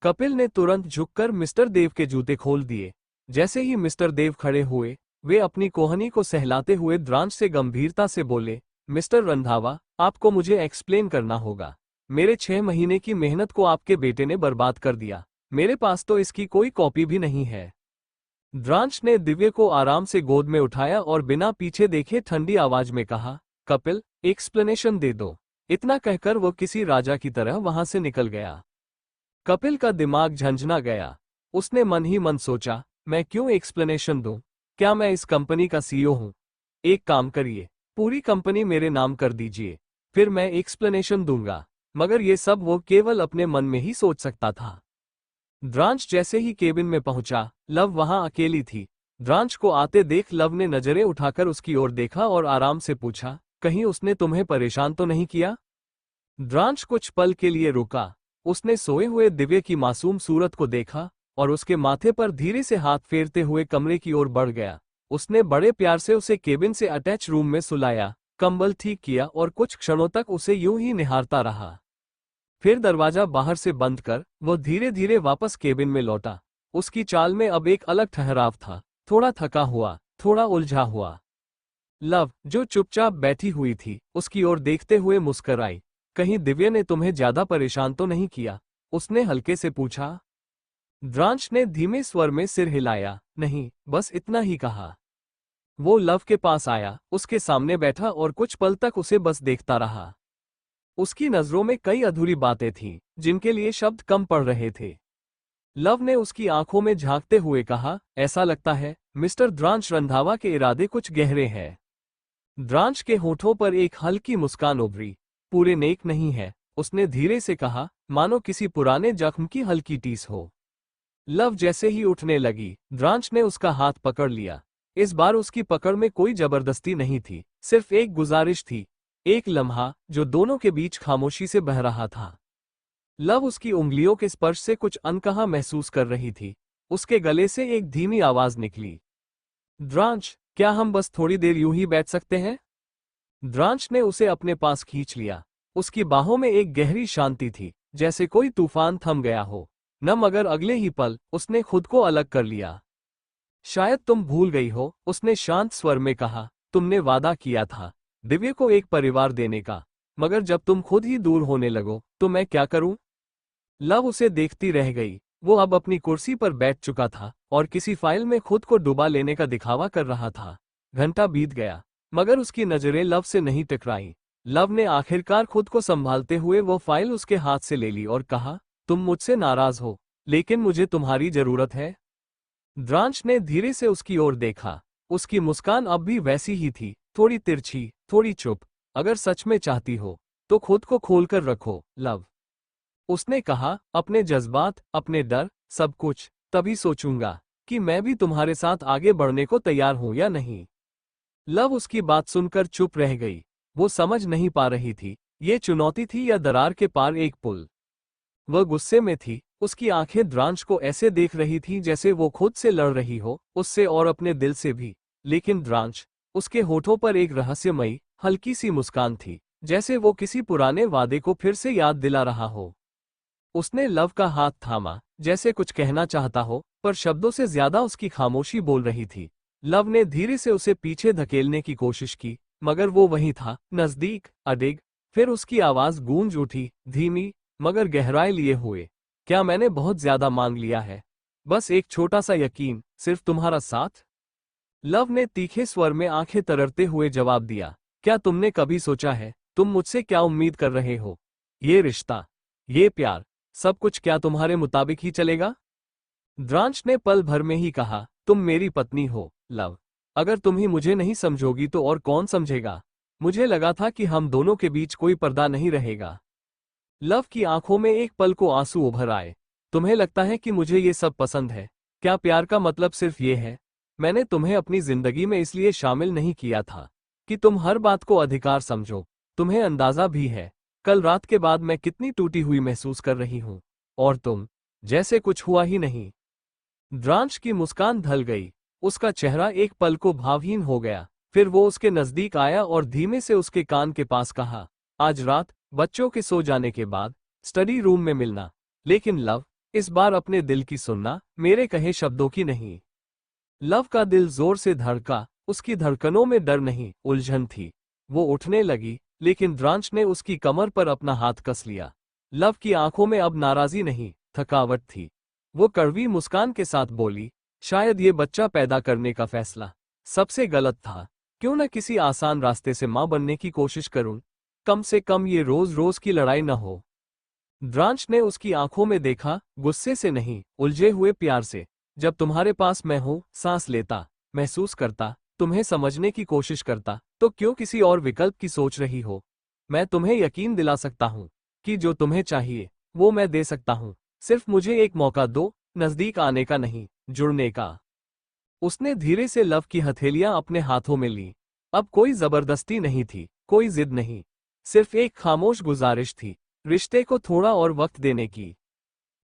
Speaker 1: कपिल ने तुरंत झुककर मिस्टर देव के जूते खोल दिए। जैसे ही मिस्टर देव खड़े हुए, वे अपनी कोहनी को सहलाते हुए द्रांश से गंभीरता से बोले, मिस्टर रंधावा, आपको मुझे एक्सप्लेन करना होगा। मेरे 6 महीने की मेहनत को आपके बेटे ने बर्बाद कर दिया। मेरे पास तो इसकी कोई कॉपी भी नहीं है। द्रांश ने दिव्य को आराम से गोद में उठाया और बिना पीछे देखे ठंडी आवाज में कहा, कपिल, एक्सप्लेनेशन दे दो। इतना कहकर वो किसी राजा की तरह वहां से निकल गया। कपिल का दिमाग झंझना गया। उसने मन ही मन सोचा, मैं क्यों एक्सप्लेनेशन दूं? क्या मैं इस कंपनी का सीईओ हूं? एक काम करिए, पूरी कंपनी मेरे नाम कर दीजिए, फिर मैं एक्सप्लेनेशन दूंगा। मगर ये सब वो केवल अपने मन में ही सोच सकता था। द्रांश जैसे ही केबिन में पहुंचा, लव वहां अकेली थी। द्रांश को आते देख लव ने नजरें उठाकर उसकी ओर देखा और आराम से पूछा, कहीं उसने तुम्हें परेशान तो नहीं किया? द्रांश कुछ पल के लिए रुका। उसने सोए हुए दिव्य की मासूम सूरत को देखा और उसके माथे पर धीरे से हाथ फेरते हुए कमरे की ओर बढ़ गया। उसने बड़े प्यार से उसे केबिन से अटैच रूम में सुलाया, कंबल ठीक किया और कुछ क्षणों तक उसे यूं ही निहारता रहा। फिर दरवाजा बाहर से बंद कर वो धीरे धीरे वापस केबिन में लौटा। उसकी चाल में अब एक अलग ठहराव था, थोड़ा थका हुआ, थोड़ा उलझा हुआ। लव, जो चुपचाप बैठी हुई थी, उसकी ओर देखते हुए मुस्कुराई। कहीं दिव्य ने तुम्हें ज्यादा परेशान तो नहीं किया? उसने हल्के से पूछा। द्रांश ने धीमे स्वर में सिर हिलाया, नहीं, बस इतना ही कहा। वो लव के पास आया, उसके सामने बैठा और कुछ पल तक उसे बस देखता रहा। उसकी नजरों में कई अधूरी बातें थीं, जिनके लिए शब्द कम पड़ रहे थे। लव ने उसकी आंखों में झांकते हुए कहा, ऐसा लगता है मिस्टर द्रांश रंधावा के इरादे कुछ गहरे हैं। द्रांश के होठों पर एक हल्की मुस्कान उभरी। पूरे नेक नहीं है, उसने धीरे से कहा, मानो किसी पुराने जख्म की हल्की टीस हो। लव जैसे ही उठने लगी, द्रांश ने उसका हाथ पकड़ लिया। इस बार उसकी पकड़ में कोई जबरदस्ती नहीं थी, सिर्फ एक गुजारिश थी, एक लम्हा जो दोनों के बीच खामोशी से बह रहा था। लव उसकी उंगलियों के स्पर्श से कुछ अनकहा महसूस कर रही थी। उसके गले से एक धीमी आवाज निकली, द्रांश, क्या हम बस थोड़ी देर यूं ही बैठ सकते हैं? द्रांश ने उसे अपने पास खींच लिया। उसकी बाहों में एक गहरी शांति थी, जैसे कोई तूफान थम गया हो। न मगर अगले ही पल उसने खुद को अलग कर लिया। शायद तुम भूल गई हो, उसने शांत स्वर में कहा, तुमने वादा किया था दिव्य को एक परिवार देने का, मगर जब तुम खुद ही दूर होने लगो तो मैं क्या करूं? लव उसे देखती रह गई। वो अब अपनी कुर्सी पर बैठ चुका था और किसी फाइल में खुद को डुबा लेने का दिखावा कर रहा था। घंटा बीत गया, मगर उसकी नजरें लव से नहीं टकराईं। लव ने आखिरकार खुद को संभालते हुए वो फाइल उसके हाथ से ले ली और कहा, तुम मुझसे नाराज हो, लेकिन मुझे तुम्हारी जरूरत है। द्रांश ने धीरे से उसकी ओर देखा। उसकी मुस्कान अब भी वैसी ही थी, थोड़ी तिरछी, थोड़ी चुप। अगर सच में चाहती हो तो खुद को खोलकर रखो, लव। उसने कहा, अपने जज्बात, अपने डर, सब कुछ, तभी सोचूंगा कि मैं भी तुम्हारे साथ आगे बढ़ने को तैयार हूं या नहीं। लव उसकी बात सुनकर चुप रह गई। वो समझ नहीं पा रही थी, ये चुनौती थी या दरार के पार एक पुल। वह गुस्से में थी। उसकी आंखें द्रांश को ऐसे देख रही थी जैसे वो खुद से लड़ रही हो, उससे और अपने दिल से भी। लेकिन द्रांश, उसके होठों पर एक रहस्यमयी, हल्की सी मुस्कान थी, जैसे वो किसी पुराने वादे को फिर से याद दिला रहा हो। उसने लव का हाथ थामा, जैसे कुछ कहना चाहता हो, पर शब्दों से ज्यादा उसकी खामोशी बोल रही थी। लव ने धीरे से उसे पीछे धकेलने की कोशिश की, मगर वो वहीं था, नजदीक, अडिग। फिर उसकी आवाज गूंज उठी, धीमी मगर गहराई लिए हुए, क्या मैंने बहुत ज्यादा मांग लिया है? बस एक छोटा सा यकीन, सिर्फ तुम्हारा साथ। लव ने तीखे स्वर में आंखें तररते हुए जवाब दिया, क्या तुमने कभी सोचा है तुम मुझसे क्या उम्मीद कर रहे हो? ये रिश्ता, ये प्यार, सब कुछ क्या तुम्हारे मुताबिक ही चलेगा? द्रांश ने पल भर में ही कहा, तुम मेरी पत्नी हो, लव। अगर तुम ही मुझे नहीं समझोगी तो और कौन समझेगा? मुझे लगा था कि हम दोनों के बीच कोई पर्दा नहीं रहेगा। लव की आंखों में एक पल को आंसू उभर आए। तुम्हें लगता है कि मुझे ये सब पसंद है? क्या प्यार का मतलब सिर्फ ये है? मैंने तुम्हें अपनी जिंदगी में इसलिए शामिल नहीं किया था कि तुम हर बात को अधिकार समझो। तुम्हें अंदाजा भी है कल रात के बाद मैं कितनी टूटी हुई महसूस कर रही हूं, और तुम जैसे कुछ हुआ ही नहीं। द्रांश की मुस्कान ढल गई। उसका चेहरा एक पल को भावहीन हो गया। फिर वो उसके नजदीक आया और धीमे से उसके कान के पास कहा, आज रात बच्चों के सो जाने के बाद स्टडी रूम में मिलना। लेकिन लव, इस बार अपने दिल की सुनना, मेरे कहे शब्दों की नहीं। लव का दिल जोर से धड़का। उसकी धड़कनों में डर नहीं, उलझन थी। वो उठने लगी, लेकिन द्रांश ने उसकी कमर पर अपना हाथ कस लिया। लव की आंखों में अब नाराजी नहीं, थकावट थी। वो कड़वी मुस्कान के साथ बोली, शायद ये बच्चा पैदा करने का फैसला सबसे गलत था। क्यों न किसी आसान रास्ते से मां बनने की कोशिश करूं, कम से कम ये रोज रोज की लड़ाई न हो। द्रांश ने उसकी आंखों में देखा, गुस्से से नहीं, उलझे हुए प्यार से। जब तुम्हारे पास मैं हूं, सांस लेता, महसूस करता, तुम्हें समझने की कोशिश करता, तो क्यों किसी और विकल्प की सोच रही हो? मैं तुम्हें यकीन दिला सकता हूं कि जो तुम्हें चाहिए वो मैं दे सकता हूं। सिर्फ मुझे एक मौका दो, नजदीक आने का नहीं, जुड़ने का। उसने धीरे से लव की हथेलियां अपने हाथों में ली। अब कोई जबरदस्ती नहीं थी, कोई जिद नहीं, सिर्फ एक खामोश गुजारिश थी, रिश्ते को थोड़ा और वक्त देने की।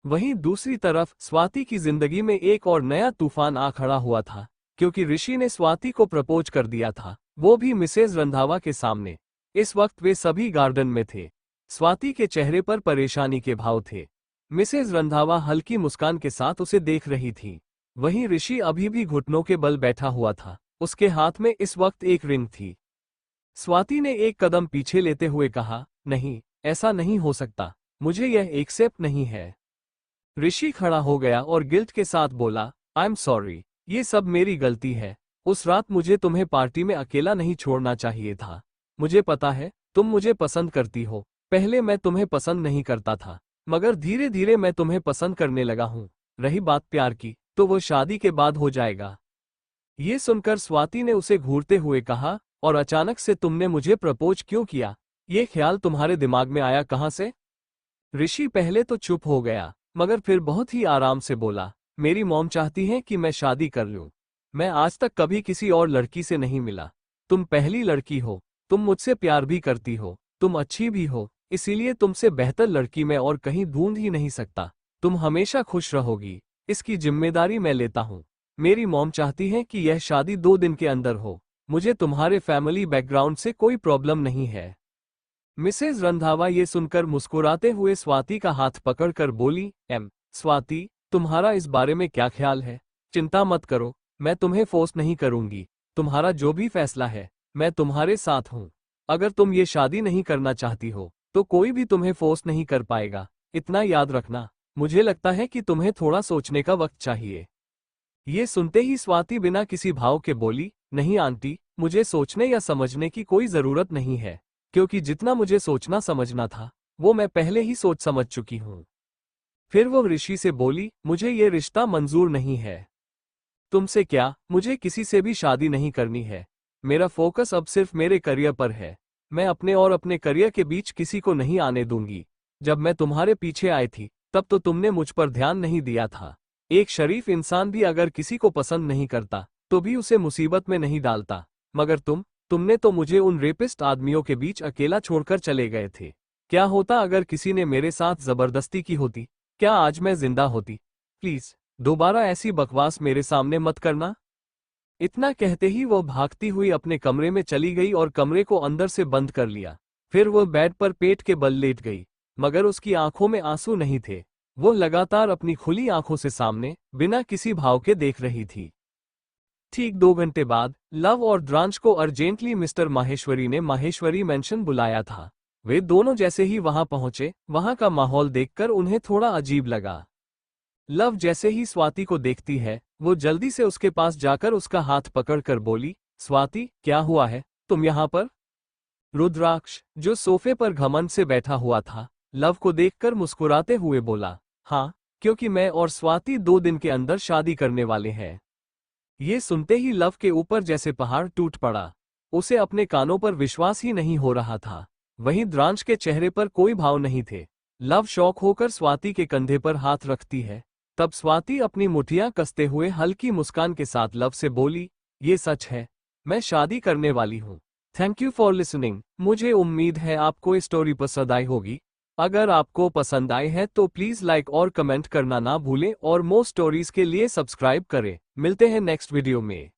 Speaker 1: वहीं दूसरी तरफ स्वाति की जिंदगी में एक और नया तूफान आ खड़ा हुआ था, क्योंकि ऋषि ने स्वाति को प्रपोज कर दिया था, वो भी मिसेज रंधावा के सामने। इस वक्त वे सभी गार्डन में थे। स्वाति के चेहरे पर परेशानी के भाव थे। मिसेज रंधावा हल्की मुस्कान के साथ उसे देख रही थी। वहीं ऋषि अभी भी घुटनों के बल बैठा हुआ था, उसके हाथ में इस वक्त एक रिंग थी। स्वाति ने एक कदम पीछे लेते हुए कहा, नहीं, ऐसा नहीं हो सकता, मुझे यह एक्सेप्ट नहीं है। ऋषि खड़ा हो गया और गिल्ट के साथ बोला, आई एम सॉरी, ये सब मेरी गलती है। उस रात मुझे तुम्हें पार्टी में अकेला नहीं छोड़ना चाहिए था। मुझे पता है तुम मुझे पसंद करती हो। पहले मैं तुम्हें पसंद नहीं करता था, मगर धीरे धीरे मैं तुम्हें पसंद करने लगा हूँ। रही बात प्यार की, तो वो शादी के बाद हो जाएगा। ये सुनकर स्वाति ने उसे घूरते हुए कहा, और अचानक से तुमने मुझे प्रपोज क्यों किया? ये ख्याल तुम्हारे दिमाग में आया कहाँ से? ऋषि पहले तो चुप हो गया, मगर फिर बहुत ही आराम से बोला, मेरी मॉम चाहती है कि मैं शादी कर लूं। मैं आज तक कभी किसी और लड़की से नहीं मिला। तुम पहली लड़की हो। तुम मुझसे प्यार भी करती हो, तुम अच्छी भी हो, इसीलिए तुमसे बेहतर लड़की मैं और कहीं ढूंढ ही नहीं सकता। तुम हमेशा खुश रहोगी, इसकी जिम्मेदारी मैं लेता हूँ। मेरी मॉम चाहती है कि यह शादी 2 दिन के अंदर हो। मुझे तुम्हारे फैमिली बैकग्राउंड से कोई प्रॉब्लम नहीं है। मिसेज रंधावा ये सुनकर मुस्कुराते हुए स्वाति का हाथ पकड़कर बोली, स्वाति, तुम्हारा इस बारे में क्या ख्याल है? चिंता मत करो, मैं तुम्हें फोर्स नहीं करूंगी। तुम्हारा जो भी फैसला है, मैं तुम्हारे साथ हूँ। अगर तुम ये शादी नहीं करना चाहती हो, तो कोई भी तुम्हें फोर्स नहीं कर पाएगा। इतना याद रखना। मुझे लगता है कि तुम्हें थोड़ा सोचने का वक्त चाहिए। ये सुनते ही स्वाति बिना किसी भाव के बोली, नहीं आंटी, मुझे सोचने या समझने की कोई जरूरत नहीं है, क्योंकि जितना मुझे सोचना समझना था, वो मैं पहले ही सोच समझ चुकी हूँ। फिर वो ऋषि से बोली, मुझे ये रिश्ता मंजूर नहीं है। तुमसे क्या, मुझे किसी से भी शादी नहीं करनी है। मेरा फोकस अब सिर्फ मेरे करियर पर है। मैं अपने और अपने करियर के बीच किसी को नहीं आने दूंगी। जब मैं तुम्हारे पीछे आई थी, तब तो तुमने मुझ पर ध्यान नहीं दिया था। एक शरीफ इंसान भी अगर किसी को पसंद नहीं करता, तो भी उसे मुसीबत में नहीं डालता। मगर तुमने तो मुझे उन रेपिस्ट आदमियों के बीच अकेला छोड़कर चले गए थे। क्या होता अगर किसी ने मेरे साथ जबरदस्ती की होती? क्या आज मैं जिंदा होती? प्लीज, दोबारा ऐसी बकवास मेरे सामने मत करना। इतना कहते ही वो भागती हुई अपने कमरे में चली गई और कमरे को अंदर से बंद कर लिया। फिर वो बेड पर पेट के बल लेट गई, मगर उसकी आंखों में आंसू नहीं थे। वो लगातार अपनी खुली आंखों से सामने बिना किसी भाव के देख रही थी। ठीक 2 घंटे बाद लव और द्रांश को अर्जेंटली मिस्टर माहेश्वरी ने माहेश्वरी मेंशन बुलाया था। वे दोनों जैसे ही वहां पहुंचे, वहां का माहौल देखकर उन्हें थोड़ा अजीब लगा। लव जैसे ही स्वाति को देखती है, वो जल्दी से उसके पास जाकर उसका हाथ पकड़कर बोली, स्वाति, क्या हुआ है, तुम यहाँ पर? रुद्राक्ष, जो सोफे पर घमंड से बैठा हुआ था, लव को देखकर मुस्कुराते हुए बोला, हाँ, क्योंकि मैं और स्वाति 2 दिन के अंदर शादी करने वाले हैं। ये सुनते ही लव के ऊपर जैसे पहाड़ टूट पड़ा। उसे अपने कानों पर विश्वास ही नहीं हो रहा था। वहीं द्रांश के चेहरे पर कोई भाव नहीं थे। लव शौक होकर स्वाति के कंधे पर हाथ रखती है। तब स्वाति अपनी मुठियां कसते हुए हल्की मुस्कान के साथ लव से बोली, ये सच है, मैं शादी करने वाली हूँ। Thank you for listening. मुझे उम्मीद है आपको स्टोरी पसंद आई होगी। अगर आपको पसंद आई है तो प्लीज लाइक और कमेंट करना ना भूलें और मोर स्टोरीज के लिए सब्सक्राइब करें। मिलते हैं नेक्स्ट वीडियो में।